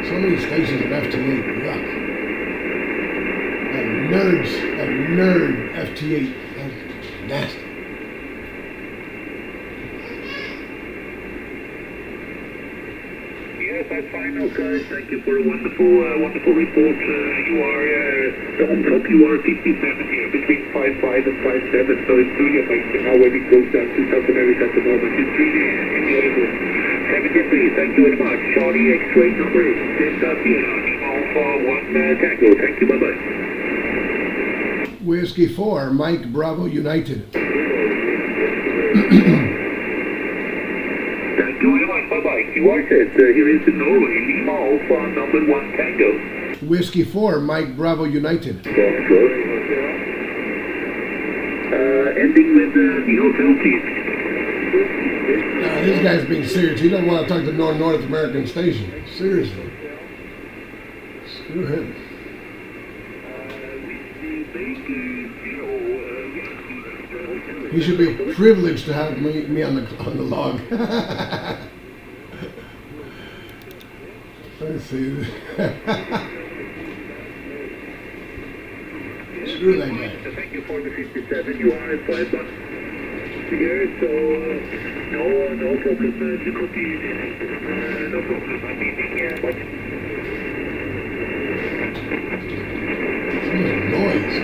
So many stations of FT8. Yuck. That nerd FT8. That's nasty. Yes, that's fine, okay. Thank you for a wonderful report. You are on top. You are 57 here, between 5'5" and 5'7", so it's really amazing how well it goes down to South America at the moment. It's really enjoyable. 73, thank you very much. Charlie X-ray number 8, Delta Sierra, Alpha 1 Tango. Thank you, bye-bye. Whiskey 4, Mike Bravo United. Thank you very much, bye-bye. You are set. Here is Norway, Lima Alpha number 1 Tango. Whiskey 4, Mike Bravo United. That's good. Ending with the hotel, please. This guy's being serious. He don't want to talk to North American station. Seriously. Screw him. He should be privileged to have me on the log. Let's see. Screw that guy. Thank you for the 57. You are at 5 bucks here, so no problem to continue. No problem. I'm meeting much. So much noise.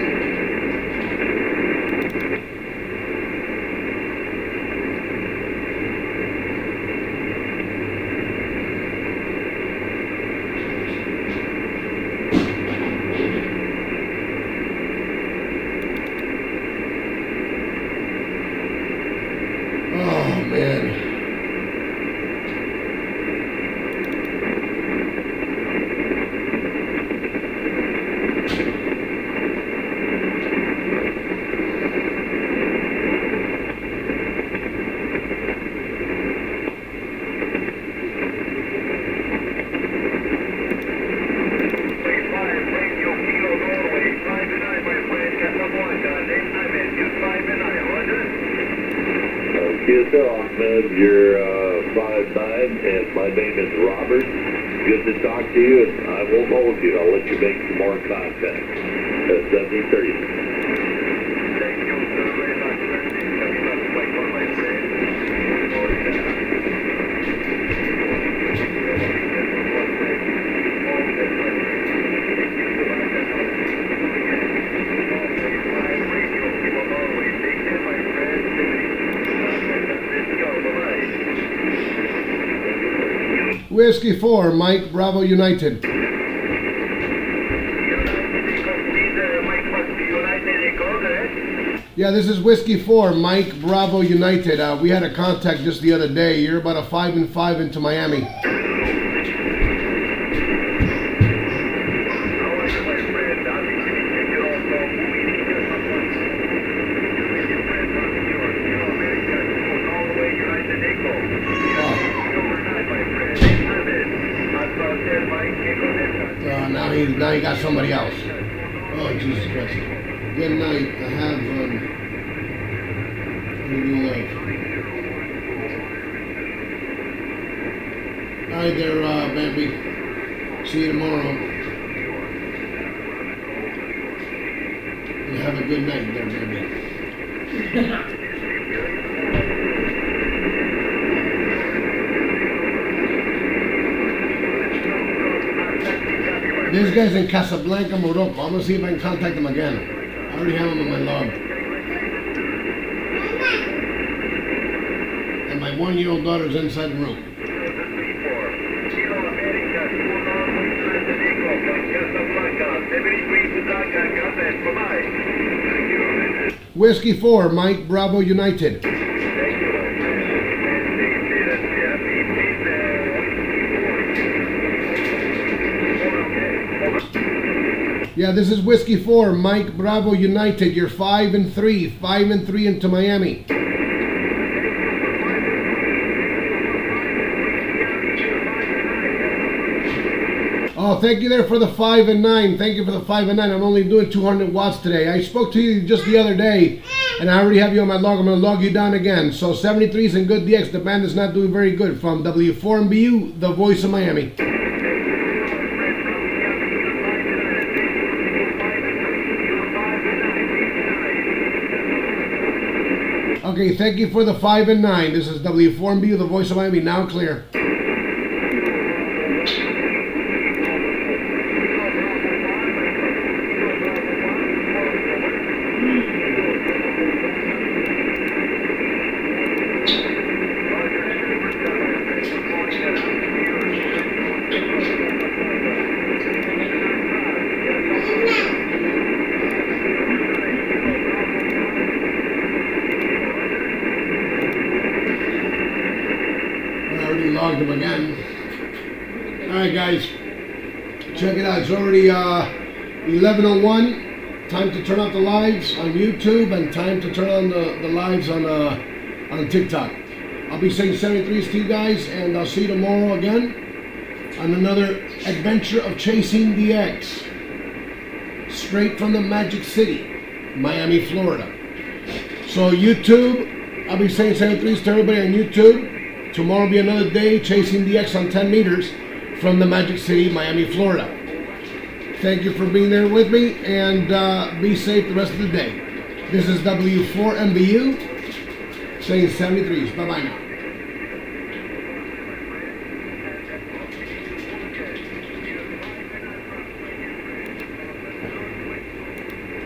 You're 5'9", and my name is Robert. Good to talk to you, and I won't hold you. I'll let you make some more contact. 7030. Thank you, sir. Very much, sir. Coming up, like one, my friend. Whiskey 4, Mike Bravo United. Yeah, this is Whiskey 4, Mike Bravo United. We had a contact just the other day. You're about a 5 and 5 into Miami. Now he got somebody else. Oh, Jesus Christ. Good night. I have, all right there, Bambi. See you tomorrow. You have a good night there, Bambi. This guy's in Casablanca, Morocco. I'm gonna see if I can contact him again. I already have him on my log. And my 1-year-old daughter's inside the room. Whiskey 4, Mike Bravo United. Yeah, this is Whiskey 4, Mike Bravo United. You're 5-3, 5-3 into Miami. Oh, thank you there for the 5 and 9. Thank you for the 5 and 9. I'm only doing 200 watts today. I spoke to you just the other day, and I already have you on my log. I'm going to log you down again. So 73 is in good DX. The band is not doing very good. From W4MBU, the voice of Miami. Okay, thank you for the 5 and 9. This is W4MBU, the voice of Miami. Now clear. Logged him again. Alright guys, check it out. It's already 11:01. Time to turn off the lives on YouTube and time to turn on the lives on TikTok. I'll be saying 73s to you guys, and I'll see you tomorrow again on another adventure of chasing the X. Straight from the Magic City, Miami, Florida. So YouTube, I'll be saying 73s to everybody on YouTube. Tomorrow will be another day chasing the X on 10 meters from the Magic City, Miami, Florida. Thank you for being there with me, and be safe the rest of the day. This is W4MBU saying 73s. Bye-bye now.